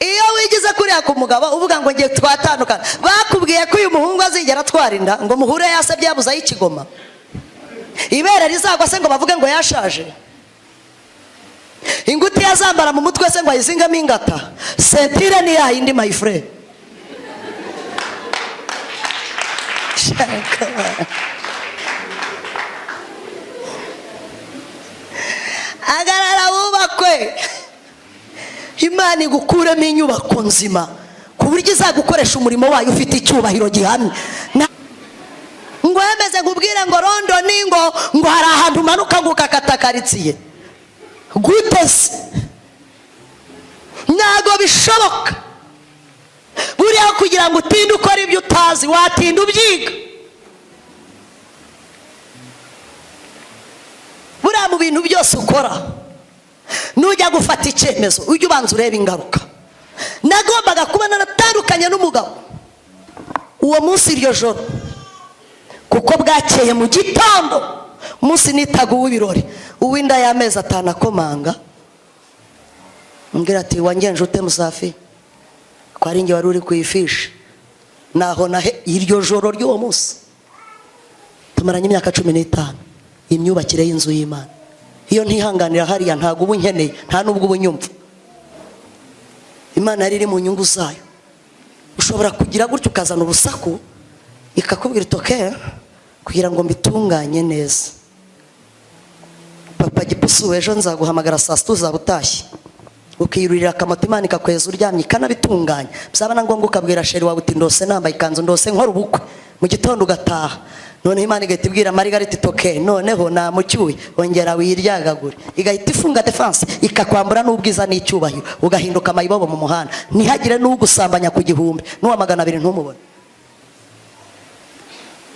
Iyo wigize kuriya ku mugabo uvuga ngo ngiye twatandukana, bakubwiye ko uyu muhungu azigera atwara inda ngo muhure yasabye yabuza y'ikigoma, ibere rizagwa se ngo bavuge ngo yashaje, inguti yazambara mu mutwe se ngo ayizingamo ingata. Sentire ni yayindi my friend. Agarara wubakwe, Imana igukuremo inyubako nzima ku buryo izagukoresha umurimo wayo ufite icyubahiro gihamye. Ngo yemeze nkubwire ngo London ngo hari ahantu umanuka ngo ukakatakaritsiye gute se? Ntago bishoboka. Buriya kugira ngo utinde ukora ibyo utazi watinda ubyiga. Buriya mu bintu byose ukora nujya gufata icyemezo ujye ubanza ureba ingaruka. Nagombaga kuba naratandukanye n'umugabo uwo munsi iryo joro, kuko bwakeye mu gitondo umunsi nitaga uw'ibirori, uw'inda y'amezi 5 akomanga mbwira ati wangenje ute Musafi, ko ari njye wari uri kuyifishi. Naho nahe iryo joro ry'uwo munsi tumaranye imyaka 15 imyubakire y'inzu y'Imana. Iyo ntihanganira hariya ntago ubu nkeneye, nta nubwo ubu nyumva. Imana yari iri mu nyungu zayo. Ushobora kugira gutyo ukazana urusaku ikakubwira itoke kugira ngo mbitunganye neza. Papa Gipusu ejo nzaguhamagara saa 6 uzabutashye, ukiyurira akamoto Imana ikakweza uryamye ikanabitunganya. Byaba na ngombwa ukabwira sheri wawe uti ndose nambaye ikanzu, ndose nkora ubukwe, mu gitondo ugataha. None Imana igahita ibwira Margarita itoke noneho namucyuye ongera wiryagagure, igahita ifunga defense ikakwambura n'ubwiza n'icyubahiro, ugahinduka mayibobo mu muhanda. Ntihagire n'ugusambanya ku gihumbi n'uwa 200 ntumubone.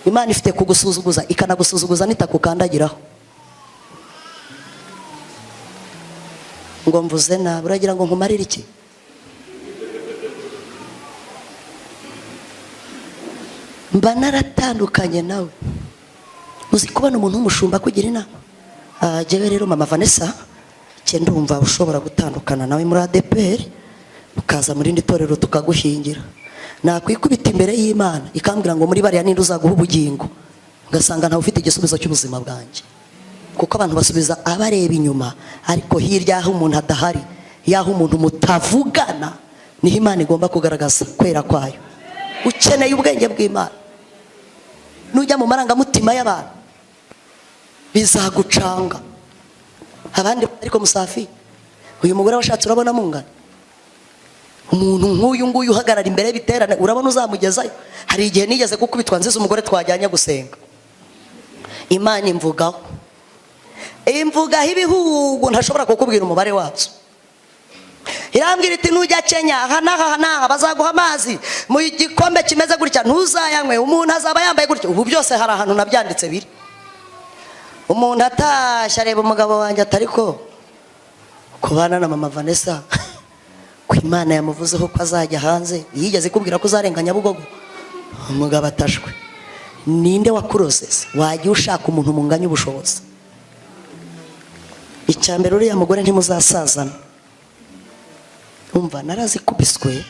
Imana ifite kugusuzuguza ikanagusuzuguza nitakukandagiraho. Ngo mvuze na buragira ngo nkumarire iki? Mba naratandukanye nawe. Uzi kubona umuntu w'umushumba kugira inama. Jewe rero mama Vanessa ndumva ushobora gutandukana nawe muri ADPR ukaza muri ndi torero tukaguhingira. Nakwikubita imbere y'Imana ikambwira ngo muri bariya ninde uzaguha ubugingo, ngasanga ntawe ufite igisubizo cy'ubuzima bwanjye. Kuko abantu basubiza abareba inyuma, ariko hirya aho umuntu adahari, yaho umuntu mutavugana, niho Imana igomba kugaragaza kwera kwayo. Ukeneye ubwenge bw'Imana. Nujya mu marangamutima y'abantu bizagucanga. Abandi ariko Musafi uyu mugore washatse urabona mungana? Umuntu nk'uyu nguyu uhagarara imbere y'ibiterane urabona uzamugezayo? Hari igihe nigeze gukubitwa nziza umugore twajyanye gusenga, Imana imvugaho ibihugu ntashobora kukubwira umubare wabyo. Irambwira iti nujya Kenya aha n'aha bazaguha amazi mu gikombe kimeze gutya ntuzayanywe, umuntu azaba yambaye gutya. Ubu byose hari ahantu nabyanditse biri. Umuntu atashye areba umugabo wanjye atari ko kubana na mama Vanessa ko Imana yamuvuzeho ko azajya hanze, yigeze kubwira ko uzarenga Nyabugogo. Umugabo atashwe. Ninde wakurozeze? Wajya ushaka umuntu munganya ubushobozi. Icyambere uriya mugore ntimuzasazana. Umva narazikubiswe,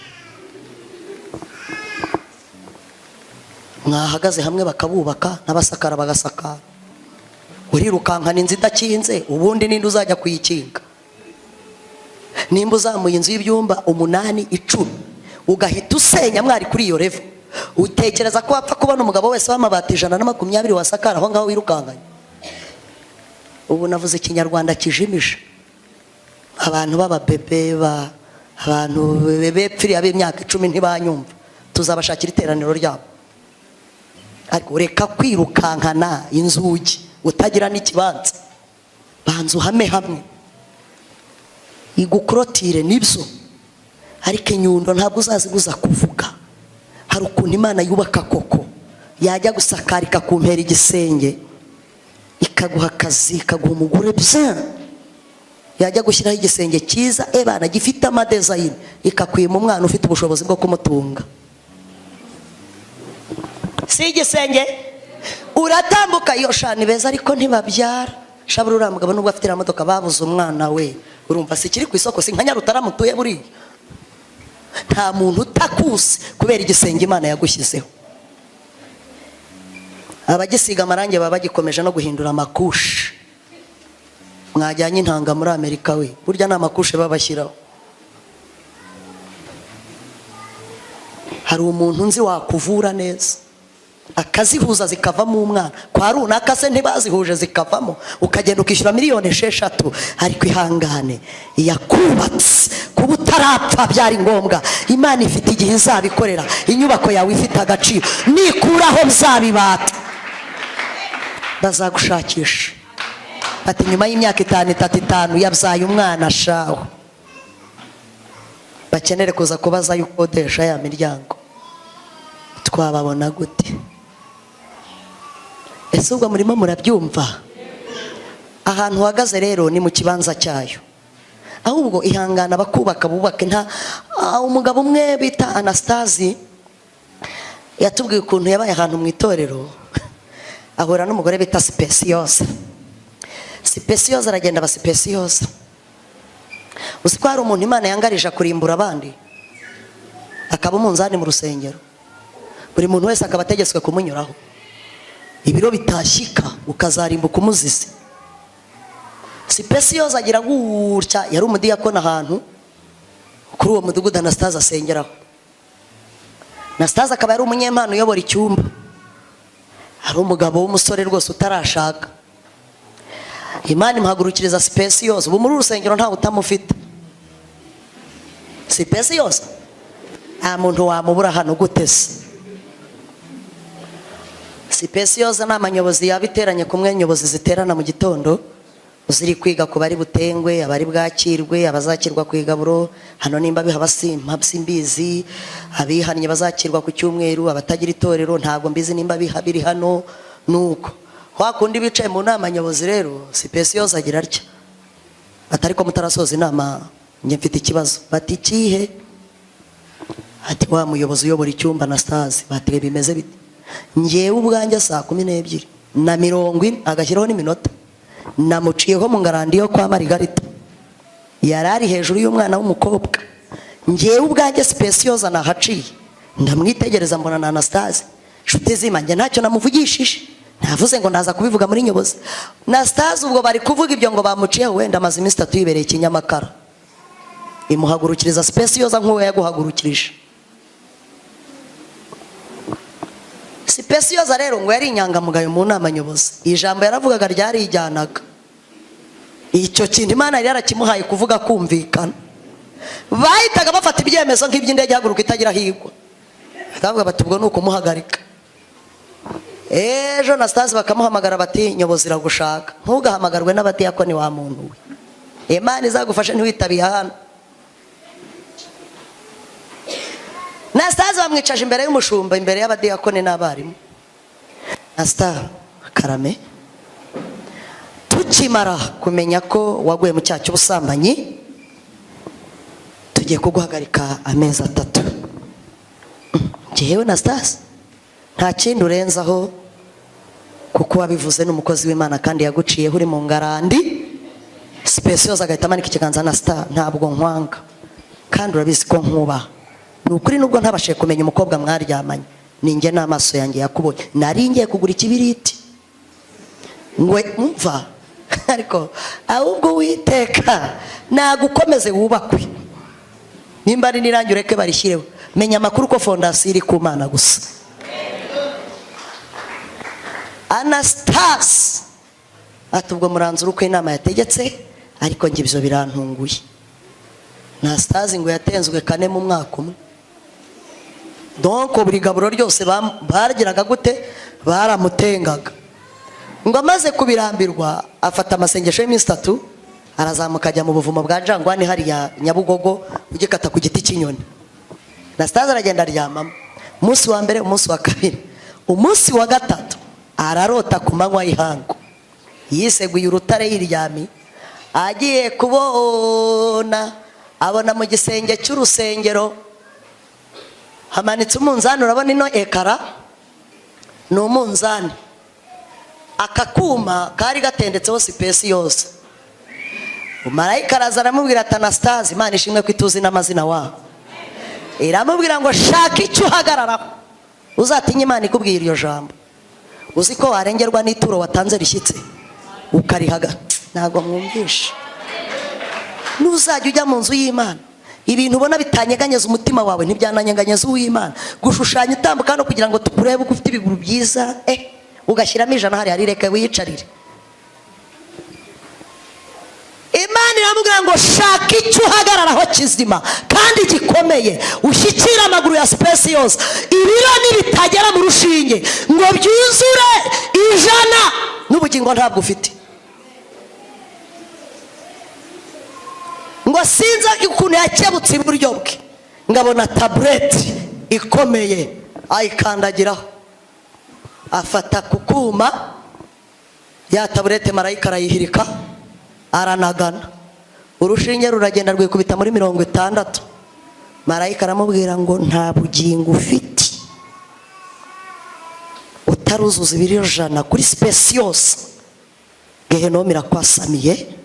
mwahagaze hamwe bakabubaka n'abasakara bagasakara, urirukankana inzu idakinze, ubundi ninde uzajya kuyikinga? Nimba uzamuye inzu y'ibyumba 8, 10 ugahita usenya mwari kuri iyo level, utekereza ko wapfa kubona umugabo wese w'amabati 120 wasakara aho ngaho wirukankanye? Ubu navuze ikinyarwanda kijimije. Abantu b'ababebe abantu bepfiriye ab'imyaka 10 ntibanyumva, tuzabashakira iteraniro ryabo. Ariko reka kwirukankana inzugi utagira n'ikibanza, banzu hame hamwe igukrotire nibyo. Ariko inyundo ntabwo uzaziguza kuvuga. Hari ukuntu Imana yubaka koko, yajya gusakara ikakumpera igisenge, ikaguha akazi, ikaguha umugore bya, yajya gushyiraho igisenge cyiza ebana gifite amadezayini, ikakwima umwana ufite ubushobozi bwo kumutunga. Si igisenge uratambuka iyo shani beza ariko ntibabyara. Shabura uriya mugabo nubwo afite imodoka babuze umwana we, urumva si kiri ku isoko, si nka Nyarutarama utuye buriya. Nta muntu utakuzi kubera igisenge Imana yagushyizeho. Abagisiga amarangi baba bagikomeje no guhindura amakushi. Mwajyanye intanga muri Amerika we, burya nta makushe babashyiraho. Hari umuntu nzi wakuvura neza, akazihuza zikavamo umwana. Kwa runaka se ntibazihuje zikavamo, ukagenda ukishyura miliyoni 6. Ariko ihangane, yakubatse kuba utarapfa byari ngombwa. Imana ifite igihe izabikorera, inyubako yawe ifite agaciro, nikuraho bizabibata. Bazagushakisha ati nyuma y'imyaka 5 yabyaye umwana shaho, bakenere kuza kubaza yukodesha ya miryango. Twababona gute? Ese ubwo murimo murabyumva? Ahantu uhagaze rero ni mu kibanza cyayo. Ahubwo ihangana bakubaka bubake. Nta umugabo umwe bita Anastazi yatubwiye ukuntu yabaye ahantu mu itorero, ahura n'umugore bita Sipesiyoza aragenda aba Sipesiyoza. Uzi ko hari umuntu Imana yangarije kurimbura abandi, akaba umunzani mu rusengero, buri muntu wese akaba ategetswe kumunyuraho, ibiro bitashyika ukazarimbuka umuzizi. Sipesiyoza agira gutya, yari umudiyakoni ahantu kuri uwo mudugudu Anastazi asengeraho. Anastazi akaba yari umunyempano uyobora icyumba. Hari umugabo w'umusore rwose utarashaka, Imana imuhagurukiriza Sipesiyoza. Ubu muri urusengero ntawe utamufite. Sipesiyoza nta muntu wamubura hano gute se? Sipesiyoza ni amanyobozi yabiteranye kumwe, nyobozi ziterana mu gitondo uziri kwiga ku bari butengwe, abari bwakirwe, abazakirwa ku igaburo. Hano nimba bihaba simbizi, abihannye bazakirwa ku cyumweru, abatagira itorero ntabwo mbizi nimba biri hano. Nuko wakundi bicaye mu nama nyobozi rero, Sipesiyoza agira atya atari ko mutarasoza inama, njye mfite ikibazo. Bati kihe? Ati wa muyobozi uyobora icyumba Anastazi. Bati bimeze bite? Ngewe ubwanjye saa 12:40 agashyiraho n'iminota namuciyeho mu ngarandi yo kwa Marigarita, yarari hejuru y'umwana w'umukobwa. Ngewe ubwanjye Sipesiyoza nahaciye ndamwitegereza mbona na Anastazi nshuti zimanjye ntacyo namuvugishije, navuze ngo ndaza kubivuga muri nyobozi. Anastazi ubwo bari kuvuga ibyo ngo bamuciyeho, wenda amaze iminsi 3 yibereye Kinyamakara. Imuhagurukiriza Sipesiyoza nk'uwo yaguhagurukirije. Sipesiyoza rero ngo yari inyangamugayo mu nama nyobozi, ijambo yaravugaga ryarijyanaga. Icyo icyo kintu Imana yari yarakimuhaye kuvuga kumvikana. Bahitaga bafata ibyemezo nk'iby'indege haguruka itagira higwa, bakavuga bati ubwo ni ukumuhagarika. Ejo Anastase bakamuhamagara bati nyobozi iragushaka. Ntugahamagarwe n'abadiyakoni wa muntu we, Imana izagufashe ntiwitabiye hano. Anastase bamwicaje imbere y'umushumba, imbere y'abadiyakoni n'abarimu. Anastase karame, tukimara kumenya ko waguye mu cyaha cy'ubusambanyi tugiye kuguhagarika amezi 3. Jewe Anastase nta kindi urenzaho, kuko wabivuze n'umukozi w'Imana kandi yaguciyeho uri mu ngarandi. Specials agahita amanika ikiganza. Anastase ntabwo nkwanga kandi urabizi ko nkuba. Ni ukuri nubwo ntabashe kumenya umukobwa mwaryamanye, ninjye n'amaso yanjye yakubonye. Nari ngiye kugura ikibiriti ngwe umva ariko ahubwo Uwiteka nagukomeze wubakwe. Nimba ari nirangi ureke barishyireho. Menya amakuru ko fondasiyo iri ku Mana gusa. Anastase ati ubwo muranzura uko inama yategetse, ariko njye ibyo birantunguye. Anastase ngo yatenzwe 4 mu mwaka umwe. Donc buri gaburo ryose baragiraga gute, baramutengaga. Ngo amaze kubirambirwa afata amasengesho y'iminsi 3, arazamuka ajya mu buvumo bwa Jangwani hariya Nyabugogo, ugikata ku giti cy'inyoni. Anastase aragenda aryamamo. Umunsi wa mbere, umunsi wa kabiri, umunsi wa gatatu ararota ku manywa y'ihangu, yiseguye urutare yiryami. Agiye kubona abona mu gisenge cy'urusengero hamanitse umunzani. Urabona ino ekara ni umunzani, akakuma kari gatendetseho sipesi yose. Umarayika araza aramubwira ati Anastase, Imana ishimwe ko ituzi n'amazina wawe, iramubwira ngo shaka icyo uhagararaho, uzatinye Imana ikubwira iryo jambo. Uzi ko warengerwa n'ituro watanze rishyitse ukarihaga. Ntabwo mwumvisha. Nuzajya ujya mu nzu y'Imana, ibintu ubona bitanyeganyeza umutima wawe ntibyananyeganyeza uw'Imana. Gushushanya utambuka no kugira ngo tukurebe uko ufite ibiguru byiza, ugashyiramo 100 hari reka wiyicarire. Imana iramubwira ngo shaka icyo uhagararaho kizima kandi gikomeye, ushyikira amaguru ya Specials ibiro nibitagera mu rushinge ngo byuzure 100 n'ubugingo ntabwo ufite. Ngo sinza ukuntu yakebutse iburyo bwe, ngabona tabureti ikomeye ayikandagiraho, afata kukuma ya tabureti, marayika arayihirika aranagana. Urushinge ruragenda rwikubita muri 60. Marayika aramubwira ngo nta bugingo ufite utaruzuza ibiro 100 kuri Specials. Gehenomu irakwasamiye.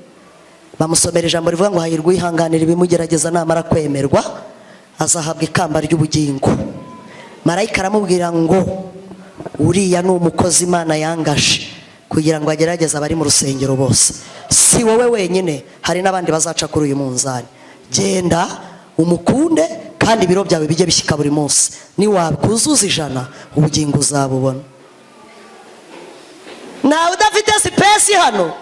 Bamusomera ijambo rivuga ngo hahirwa uwihanganira ibimugerageza, namara kwemerwa azahabwa ikamba ry'ubugingo. Marayika aramubwira ngo uriya ni umukozi Imana yangaje kugira ngo agerageze abari mu rusengero bose. Si wowe wenyine, hari n'abandi bazaca kuri uyu munzani. Genda umukunde kandi ibiro byawe bijye bishyika buri munsi. Niwakuzuza 100 ubugingo uzabubona. Nawe udafite sipesi hano,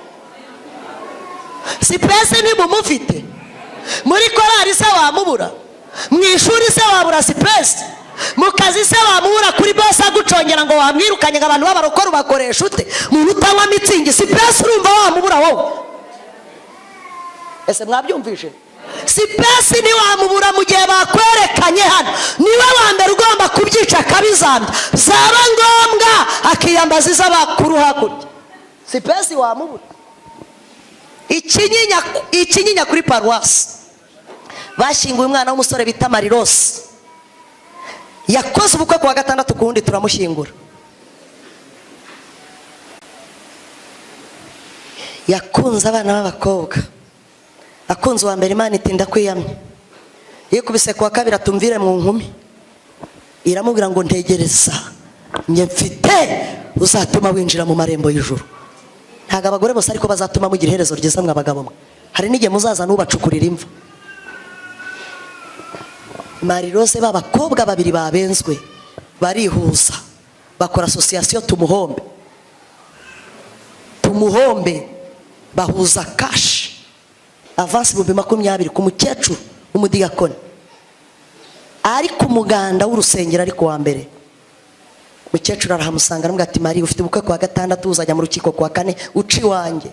sipesi ntibumufite. Muri korari se wamubura, mu ishuri se wabura sipesi, mu kazi se wamubura, kuri bose agucongera ngo wamwirukanye ngo abantu b'abarokora ubakoresha ute? Muntu utanywa mitsingi sipesi urumva wamubura wowe? Ese mwabyumvishe? Sipesi ni wamubura mu gihe bakwerekanye hano, niwe wa mbere ugomba kubyica akabizambya, zaba ngombwa akiyambaza iz'abakuru hakurya. Sipesi wamubura. Ikinyinya kuri paruwasi bashyinguye umwana w'umusore bita Marirose, yakoze ubukwe ku wa 6 kuwundi turamushyingura. Yakunze abana b'abakobwa, akunze uwa mbere Imana itinda kwiyamye. Yikubise ku wa 2 atumvire mu nkumi, iramubwira ngo ntegereza njye mfite uzatuma winjira mu marembo y'ijuru. Ntago abagore bose ariko bazatuma mugira iherezo ryiza mwabagabo mwe. Hari n'igihe muzaza nubacukurira imva. Marirose b'abakobwa 2 babenzwe barihuza bakora association tumuhombe bahuza cash avance 20,000 ku mukecuru umudiyakoni ari ku muganda w'urusengero ari ku wa mbere. Mukecuru arahamusanga aramubwira ati Mari ufite ubukwe kwa gatandatu uzajya mu rukiko kwa kane uci wanjye.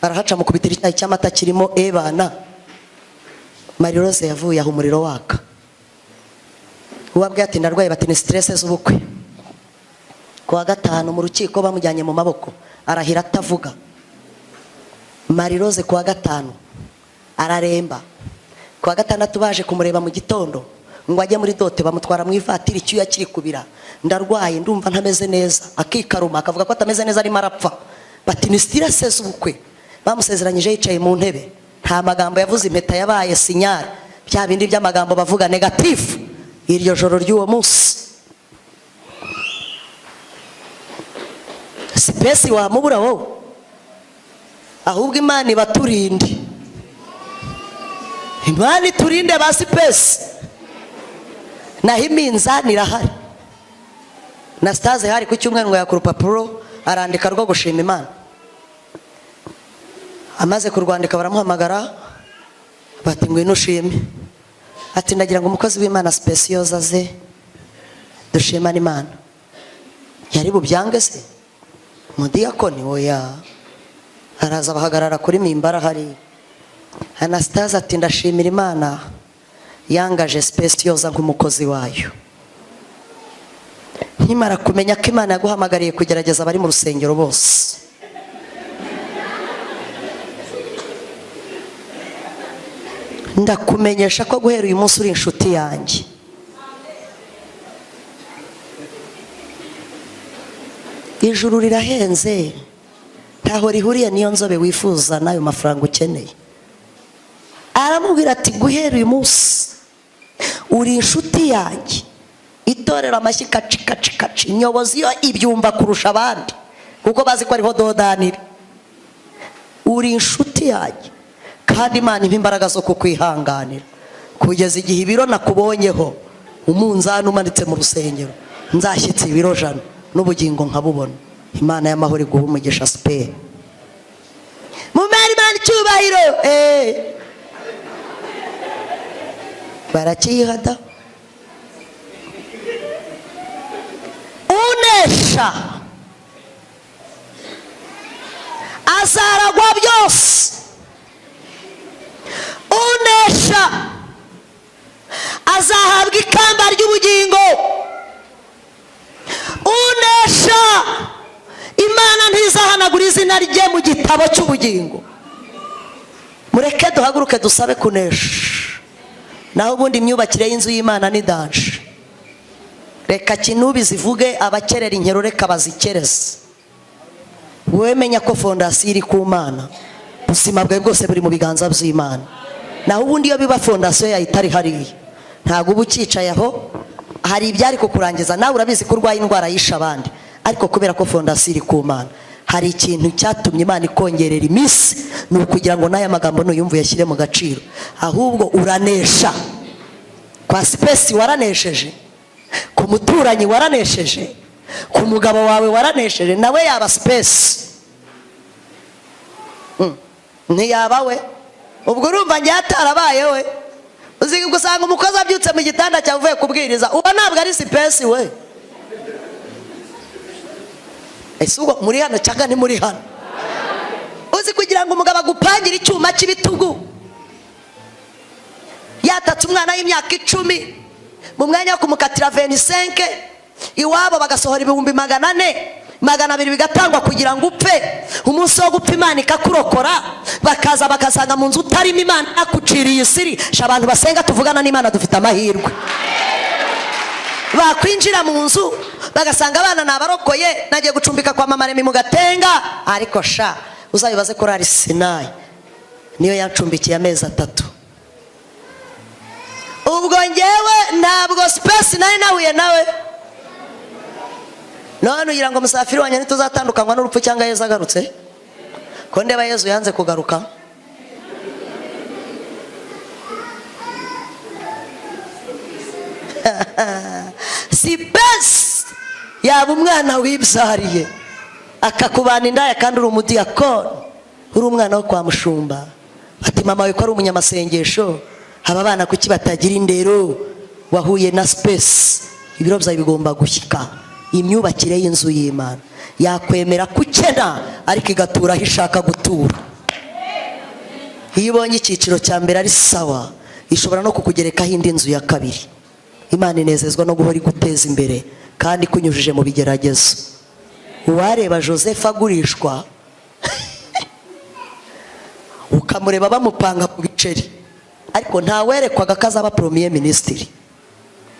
Arahaca mu kubitira icyayi cy'amata kirimo ebana. Marie Rose yavuye aho umuriro waka. Uwabwiye ati ndarwaye bati ni stress z'ubukwe. Kwa gatanu mu rukiko bamujyanye mu maboko arahira atavuga. Marie Rose kwa gatanu araremba. Kwa gatandatu baje kumureba mu gitondo ngo ajye muri dote bamutwara mu ivatiri cyuya kiri kubira. Ndarwaye ndumva ntameze neza akikaruma akavuga ko atameze neza ari marapfa. Bati ni stress z'ubukwe. Bamusezeranyije yicaye mu ntebe. Nta magambo yavuze impeta yabaye sinyari. Bya bindi by'amagambo bavuga negative. Iryo joro ry'uwo munsi space wamubura wowe. Ahubwo Imana ibaturinde. Imana iturinde ba space. Naho iminzani irahari. Na Staze hari ku cyumweru ngo yakura urupapuro arandika rwo gushima Imana. Amaze kurwandika baramuhamagara bati ngwino ushime. Ati ndagira ngo umukozi w'Imana specioza aze dushimana Imana. Yari bubyange se mudiyakoni oya. Araza bahagarara kuri mimbara hari. Anastaze ati ndashimira Imana yangaje specioza nk'umukozi wayo. Nkimara kumenya ko Imana yaguhamagariye kugerageza abari mu rusengero bose. Ndakumenyesha ko guhera uyu munsi uri inshuti yanjye. Ijuru rirahenze ntaho rihuriye niyo nzobe wifuza nayo mafaranga ukeneye. Aramubwira ati guhera uyu munsi uri inshuti yanjye. Itorero amashyi kaci nyobozi yo ibyumva kurusha abandi kuko bazi ko ariho dodanira. Uri inshuti yanjye kandi Imana impa imbaraga zo kukwihanganira kugeza igihe ibiro nakubonyeho umunzani umanitse mu rusengero nzashyitse ibiro jana n'ubugingo nkabubona. Imana y'amahoro iguha umugisha spe. Mumeri Imana icyubahiro barakiyihada. Unesha azaragwa byose. Unesha azahabwa ikamba ry'ubugingo. Unesha Imana ntizahanagura izina rye mu gitabo cy'ubugingo. Mureke duhaguruke dusabe kunesha. Naho ubundi imyubakire y'inzu y'Imana ni danje. Reka kinubi zivuge abakerera inkero reka bazikereze. Wowe menya ko fondasiyo iri ku Mana. Ubuzima bwawe bwose buri mu biganza by'Imana. Naho ubundi iyo biba fondasiyo yayitari hariya ntago uba ukicaye aho. Hari ibyari kukurangiza nawe urabizi ko urwaye indwara yisha abandi ariko kubera ko fondasiyo iri ku Mana hari ikintu cyatumye Imana ikongerera iminsi. Ni ukugira ngo n'aya magambo nuyumva yashyire mu gaciro. Ahubwo uranesha. Kwa space waranesheje. Ku muturanyi waranesheje. Ku mugabo wawe waranesheje. Nawe yaba space ntiyaba we. Ubwo urumva njye atarabaye we. Uzi gusanga umukozi abyutse mu gitanda cyavuye kubwiriza uba ntabwo ari space we. Ese ubwo muri hano cyangwa ni muri hano? Uzi kugira ngo umugabo agupangire icyuma cy'ibitugu yatatse umwana y'imyaka 10 mu mwanya wo kumukatira 25 iwabo bagasohora 400 200 bigatangwa kugira ngo upfe. Umunsi wo gupfa Imana ikakurokora bakaza bakasanga mu nzu utarimo Imana akuciriye isiri. Abantu basenga tuvugana n'Imana dufite amahirwe. Bakwinjira mu nzu bagasanga abana nabarokoye nagiye gucumbika kwa mama Remi mu Gatenga ariko sha uzabibaze ko ari Sinai niyo yancumbikiye amezi 3. Ubwo ngewe ntabwo space nari nahuye nawe. None ugira ngo musafiri wanjye ntituzatandukanywa n'urupfu cyangwa Yesu agarutse ko ndeba Yesu yanze kugaruka. Si best yaba umwana wibyariye akakubana indaya kandi uri umudiyakoni uri umwana wo kwa mushumba mama we ko ari umunyamasengesho, aba bana kuki batagira indero, wahuye na space, ibiro byawe bigomba gushyika. Imyubakire y'inzu y'Imana yakwemera kukena ariko igatura aho ishaka gutura. Iyo ubonye icyiciro cya mbere ari sawa, ishobora no kukugerekaho indi nzu ya kabiri. Imana inezezwa no guhora iguteza imbere kandi kunyujije mu bigeragezo. Uwareba Joseph agurishwa ukamureba bamupanga ku biceri, ariko ntawerekwaga ko azaba premier ministre.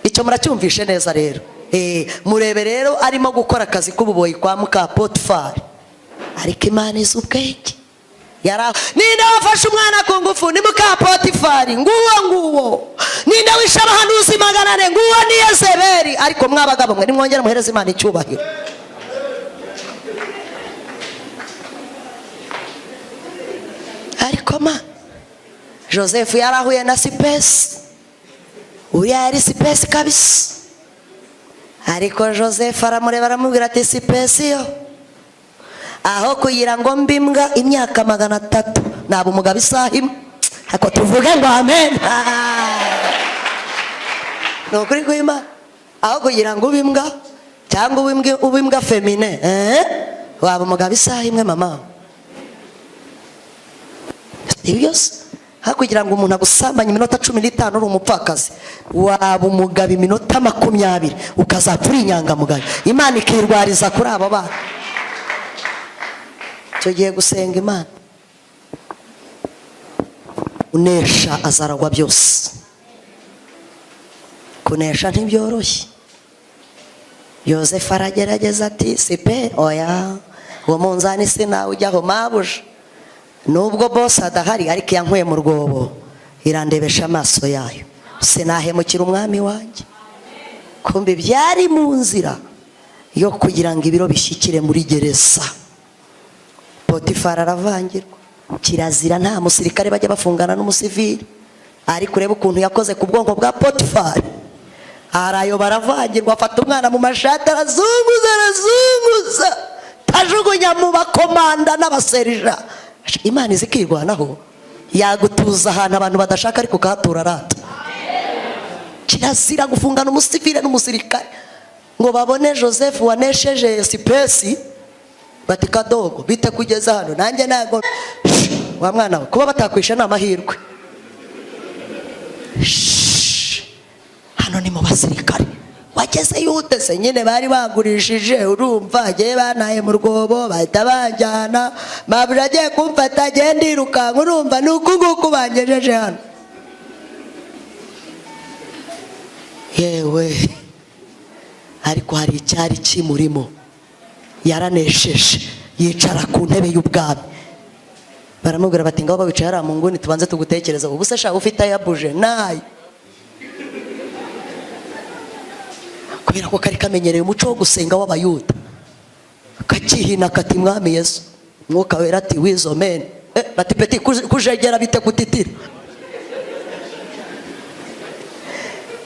Icyo muracyumvishe neza rero. Murebe rero arimo gukora akazi k'ububoyi kwa muka Potifari, ariko Imana izi ubwenge. Ninde wafashe umwana ku ngufu? Ni muka Potifari. Nguwo ninde wishe abahanuzi 400? Nguwo ni Yezebeli. Ariko mwabagabo mwe nimwongera muhereze Imana icyubahiro. Ariko Joseph yarahuye na sipesi, uriya yari sipesi kabisa. Ariko Joseph aramureba aramubwira ati sipesi yo, aho kugira ngo mbimbwa imyaka 300 naba umugabo isaha imwe. Ako tuvuge ngo amen. No kuri kwima, aho kugira ngo ubimbwa cyangwa ubimbwa femine, waba umugabo isaha imwe mama. Serious? Hakugira ngo umuntu agusambanye iminota 15 uri umupfakazi, waba umugabo iminota 20 ukazapfura inyangamugayo. Imana ikirwariza kuri abo bana. Tugiye gusenga Imana. Unesha azaragwa byose. Kunesha ntibyoroshye. Yosefu aragerageza ati sipe oya, uwo munzani sinawe ujyaho mabuja. Nubwo boss adahari ariko yankuye mu rwobo, irandebesha amaso yayo. Sinahemukira umwami wanjye. Kumbe byari mu nzira yo kugira ngo ibiro bishyikire muri gereza. Potifari aravangirwa. Kirazira nta musirikare bajya bafungana n'umusivili. Ariko urebe ukuntu yakoze ku bwonko bwa Potifari. Arayo baravangirwa, afata umwana mu mashati arazunguza tajugunya mu bakomanda n'abaserija. Imana izikirwanaho, yagutuza ahantu abantu badashaka ariko kahatura rata. Kirazira gufungana umusivile n'umusirikare ngo babone Joseph wanesheje sipesi bati kadogo bite kugeza hano. Nanjye nago wa mwana we kuba batakwisha n'amahirwe. Hano ni mu basirikare. Wageze yute se nyine bari bagurishije, urumva agiye banaye mu rwobo bahita banjyana, mabura agiye kumfata agenda irukanka, urumva ni uku nguku bangejeje hano. Yewe ariko hari icyari kimurimo, yaranesheje yicara ku ntebe y'ubwami. Baramubwira bati ngaho bawicaye hariya mu nguni tubanze tugutekereza, ubu se shaka ufite ayabuje nayo. Kubera ko kari kamenyereye umuco wo gusenga w'abayuda, kakihina kati mwami Yesu, Mwuka wera ati wizo men, bati peti kujegera bite kutitira.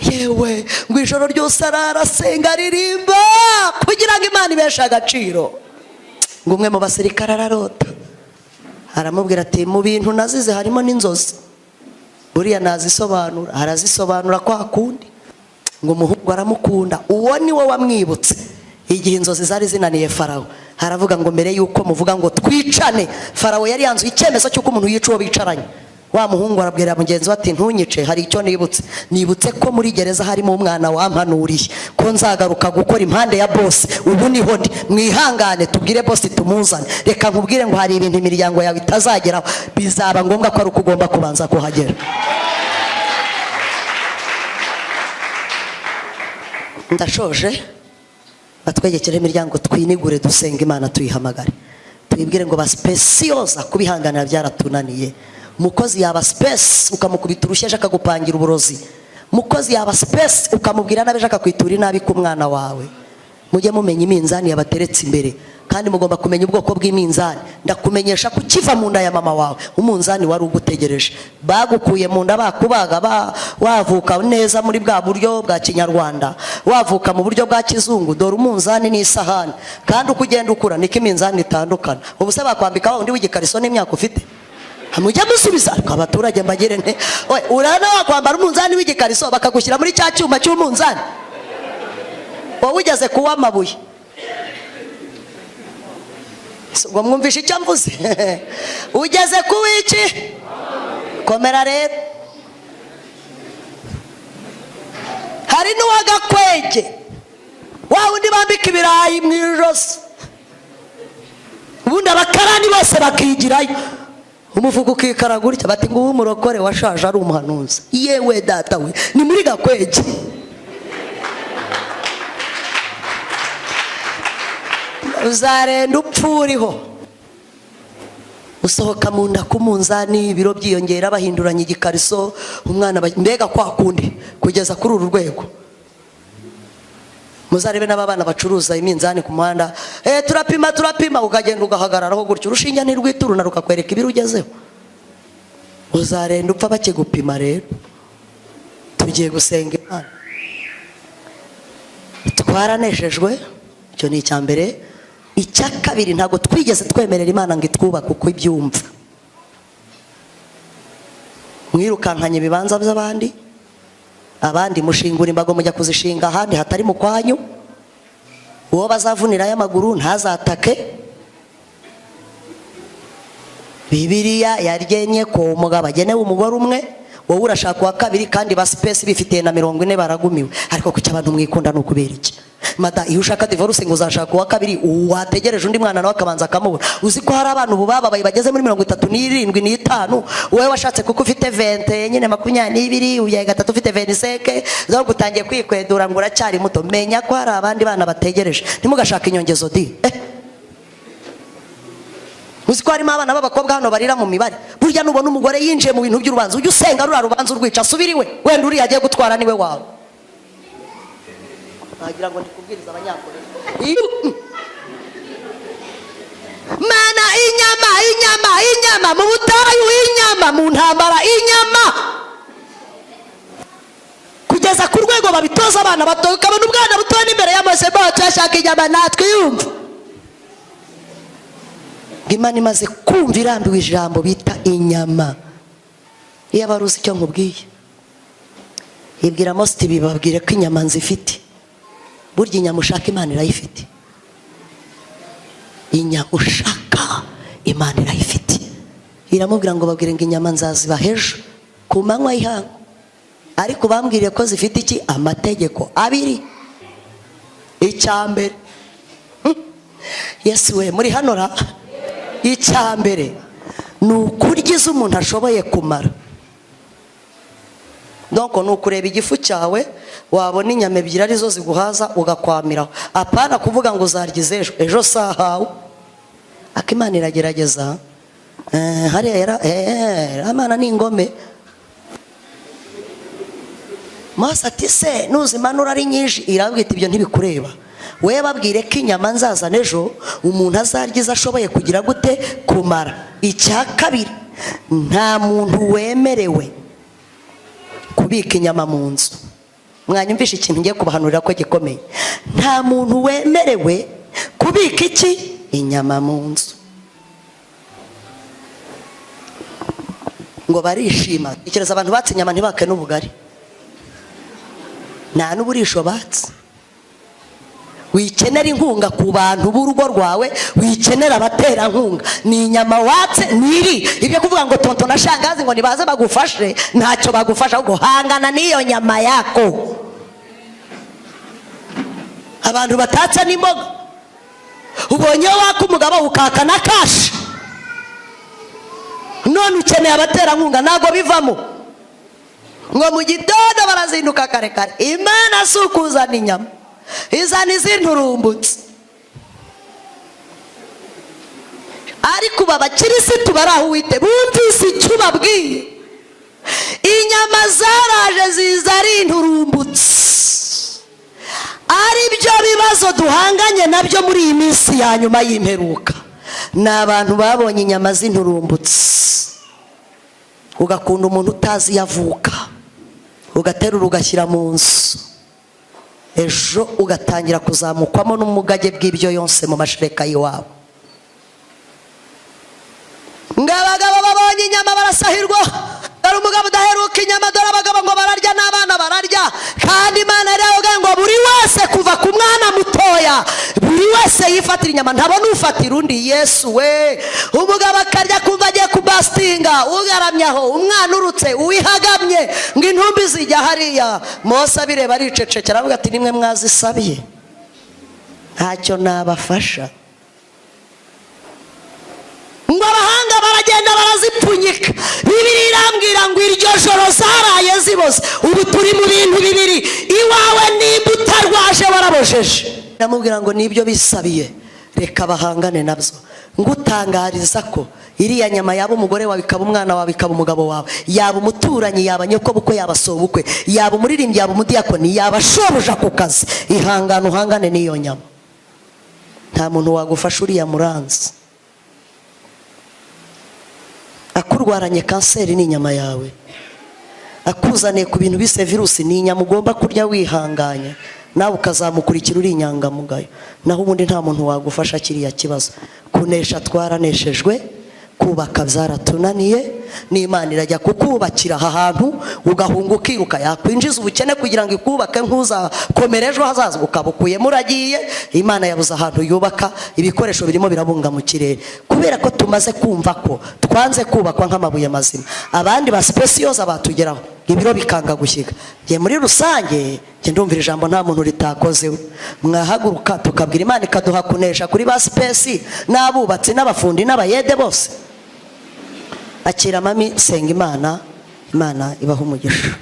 Yewe ngo ijoro ryose arasenga aririmba kugira ngo Imana ibeshe agaciro. Ngo umwe mu basirikare ararota, aramubwira ati mu bintu nazize harimo n'inzozi, buriya nazisobanura. Arazisobanura kwa kundi ngo umuhungu aramukunda. Uwo ni wo wamwibutse igihe inzozi zari zinaniye Farawo. Haravuga ngo mbere yuko muvuga ngo twicane, Farawo yari yanzuye icyemezo cy'uko umuntu yica uwo bicaranye. Wa muhungu arabwira mugenzi we ati ntunyice, hari icyo nibutse ko muri gereza harimo umwana wampanuriye ko nzagaruka gukora impande ya boss. Ubu niho ndi, mwihangane tubwire boss tumuzane. Reka nkubwire ngo hari ibintu imiryango yawe itazageraho, bizaba ngombwa ko ari ukugomba kubanza kuhagera. Ndashoje, batwegekere imiryango twinigure dusenga Imana tuyihamagare. Tuyibwire ngo baspeciosa kubihanganira byaratunaniye. Mukozi yaba space ukamukubita urusheje akagupangira uburozi. Mukozi yaba space ukamubwira nabeje akakwitura inabi ku mwana wawe. Mujye mumenya iminzani yabateretse imbere, kandi mugomba kumenya ubwoko bw'iminzani. Ndakumenyesha ko kiva mu nda ya mama wawe umunzani wari ugutegereje. Bagukuye mu nda bakubaga wavuka neza muri bwa buryo bwa Kinyarwanda, wavuka mu buryo bwa kizungu. Dore umunzani ni isahani, kandi uko ugenda ukura niko iminzani itandukana. Ubu se bakwambika wa undi w'igikariso n'imyaka ufite? mujya musubiza ariko abaturage mbagire nte urana wakwambara umunzani w'igikariso bakagushyira muri cya cyuma cy'umunzani wowe ugeze kuwa amabuye ngo mwumvishe icyo mvuze ugeze kuwiki komera rero hari n'uwagakwege wa wundi bambika ibirayi mu ijosi ubundi abakarani bose bakigirayo umufuka ukikara gutya bati ngo umurokore washaje ari umuhanuzi yewe data we ni muri gakwege uzarenda upfuriho usohoka mu nda k'umunzani ibiro byiyongera bahinduranya igikariso umwana mbega kwa kundi kugeza kuri uru rwego muzarebe n'abana bacuruza iminzani ku muhanda turapima ukagenda ugahagararaho gutyo urushinge ntirwituruna rukakwereka ibiro ugezeho uzarenda upfa bakigupima rero tugiye gusenga Imana twaraneshejwe icyo ni icya mbere icya kabiri ntabwo twigeze twemerera Imana ngo itwubake uko ibyumva mwirukankanye ibibanza by'abandi abandi mushingura imbago mujya kuzishinga ahandi hatari mu kwanyu uwo bazavunira y'amaguru ntazatake Bibiliya yaryenye ko umugabo agenewe umugore umwe wowe urashaka uwa kabiri kandi ba space bifitiye na 40 baragumiwe ariko kuki abantu mwikunda no kubera iki mada iyo ushaka divorce ngo uzashaka uwa kabiri wategereje undi mwana nawe akabanza akamubura uzi ko hari abantu bubabaye bageze muri 37 n'itanu wowe washatse kuko ufite 20 nyine 22 uyaye gatatu ufite 25 zo gutangiye kwikwedura ngo uracyari muto menya ko hari abandi bana bategereje ntimugashaka inyongezo di uzi ko harimo abana b'abakobwa hano barira mu mibare burya nubona umugore yinjiye mu bintu by'urubanza ujye usenga rura rubanza urwica asubiriwe wenda uri yagiye gutwara niwe wawe nagira ngo ndikubwiriza abanyakore mana inyama mu butayu inyama mu ntambara inyama kugeza ku rwego babitoza abana bato ukabona ubwana buto n'imbere y'amose bacu yashaka inyama natwe yumva Imana imaze kumva irambiwe ijambo bita inyama iyo abaruzi icyo nkubwiye ibwira Mose bibabwire ko inyama nzifite burya inyama ushaka Imana irayifite inyama ushaka Imana irayifite iramubwira ngo babwire ngo inyama nzaziba hejo ku manywa y'ihangu ariko bambwiriye ko zifite iki amategeko abiri icyambere Yesu we muri hano ra icyambere ni ukuryiza umuntu ashoboye kumara donc ni ukureba igifu cyawe wabona inyama ebyiri arizo ziguhaza ugakwamiraho apana kuvuga ngo uzaryize ejo sahawe akimana iragerageza hariya Imana ni ingome Mose ati se nuzimanura ari nyinshi irabwita ibyo ntibikureba we babwire ko inyama nzazana ejo umuntu azaryiza ashoboye kugira gute kumara icya kabiri nta muntu wemerewe kubika inyama mu nzu mwanyumvisha ikintu ngiye kubahanurira ko gikomeye nta muntu wemerewe kubika iki inyama mu nzu ngo barishima ikireza abantu batse inyama ntibake n'ubugari nta n'uburisho batse wikenera inkunga ku bantu b'urugo rwawe wikenera abaterankunga ni inyama watse niri ibyo kuvuga ngo tonto na shangazi ngo nibaze bagufashe ntacyo bagufasha ahubwo hangana n'iyo nyama yako abantu batatse n'imboga ubonye waka umugabo ukaka na kashi none ukeneye abaterankunga ntabwo bivamo ngo mu gitondo barazinduka kare kare Imana si ukuzana inyama izana izinturumbutse ariko babakirisitu bari aho wite bumvise icyo babwiye inyama zaraje ziza ari inturumbutse ari byo bibazo duhanganye nabyo muri iyi minsi ya nyuma y'imperuka ni abantu babonye inyama z'inturumbutse ugakunda umuntu utazi yavuka ugaterura ugashyira mu nzu ejo ugatangira kuzamukwamo n'umugage bw'ibyo yose mu mashereka y'iwabo ngo abagabo babonye inyama inyama barasahirwa. Dore umugabo udaheruka inyama, dore abagabo ngo bararya n'abana bararya. Kandi Imana yaravuga ngo buri wese kuva ku mwana mutoya, buri wese yifatira inyama, ntabona ufatira undi. Yesu we, umugabo akarya kumva agiye kubastinga, ugaramye aho, umwana urutse uwihagamye ngo intumbi zijya hariya. Mose abireba aricecekera aravuga ati nimwe mwazisabiye, ntacyo nabafasha. Ngo abahanga baragenda barazipfunyika. Bibiliya irambwira ngo iryo joro zaraye ziboze. Ubu turi mu bintu bibiri, iwawe nimba utarwaje warabojeje. Ndamubwira ngo nibyo bisabiye, reka bahangane nabyo. Ngutangariza ko iriya nyama yaba umugore wawe, ikaba umwana wawe, ikaba umugabo wawe, yaba umuturanyi, yaba nyokobukwe, yaba sobukwe, yaba umuririmbyi, yaba umudiyakoni, yaba shobuja ku kazi, ihangane uhangane n'iyo nyama. Nta muntu wagufasha uriya muranzi. Akurwaranye kanseri ni inyama yawe, akuzaniye ku bintu bise virusi ni inyama ugomba kurya wihanganye, nawe ukazamukurikira uri inyangamugayo. Naho ubundi nta muntu wagufasha kiriya kibazo. Kunesha twaraneshejwe, kubaka byaratunaniye. N'Imana irajya kukubakira aha hantu ugahunga ukiruka, yakwinjiza ubukene kugira ngo ikubake nkuzakomere ejo hazaza, ukabukuye muragiye. Imana yabuze ahantu yubaka, ibikoresho birimo birabunga mu kirere, kubera ko tumaze kumva ko twanze kubakwa nk'amabuye mazima. Abandi ba specioza batugeraho, ibiro bikanga gushyika. Ngiye muri rusange nge ndumvira ijambo nta muntu ritakozeho. Mwahaguruka tukabwira Imana ikaduha kunesha kuri ba spesi n'abubatsi n'abafundi n'abayede bose. Akira mami, senga Imana, Imana ibaho umugisha.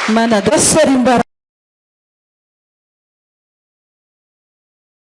Imana dusore imbaraga.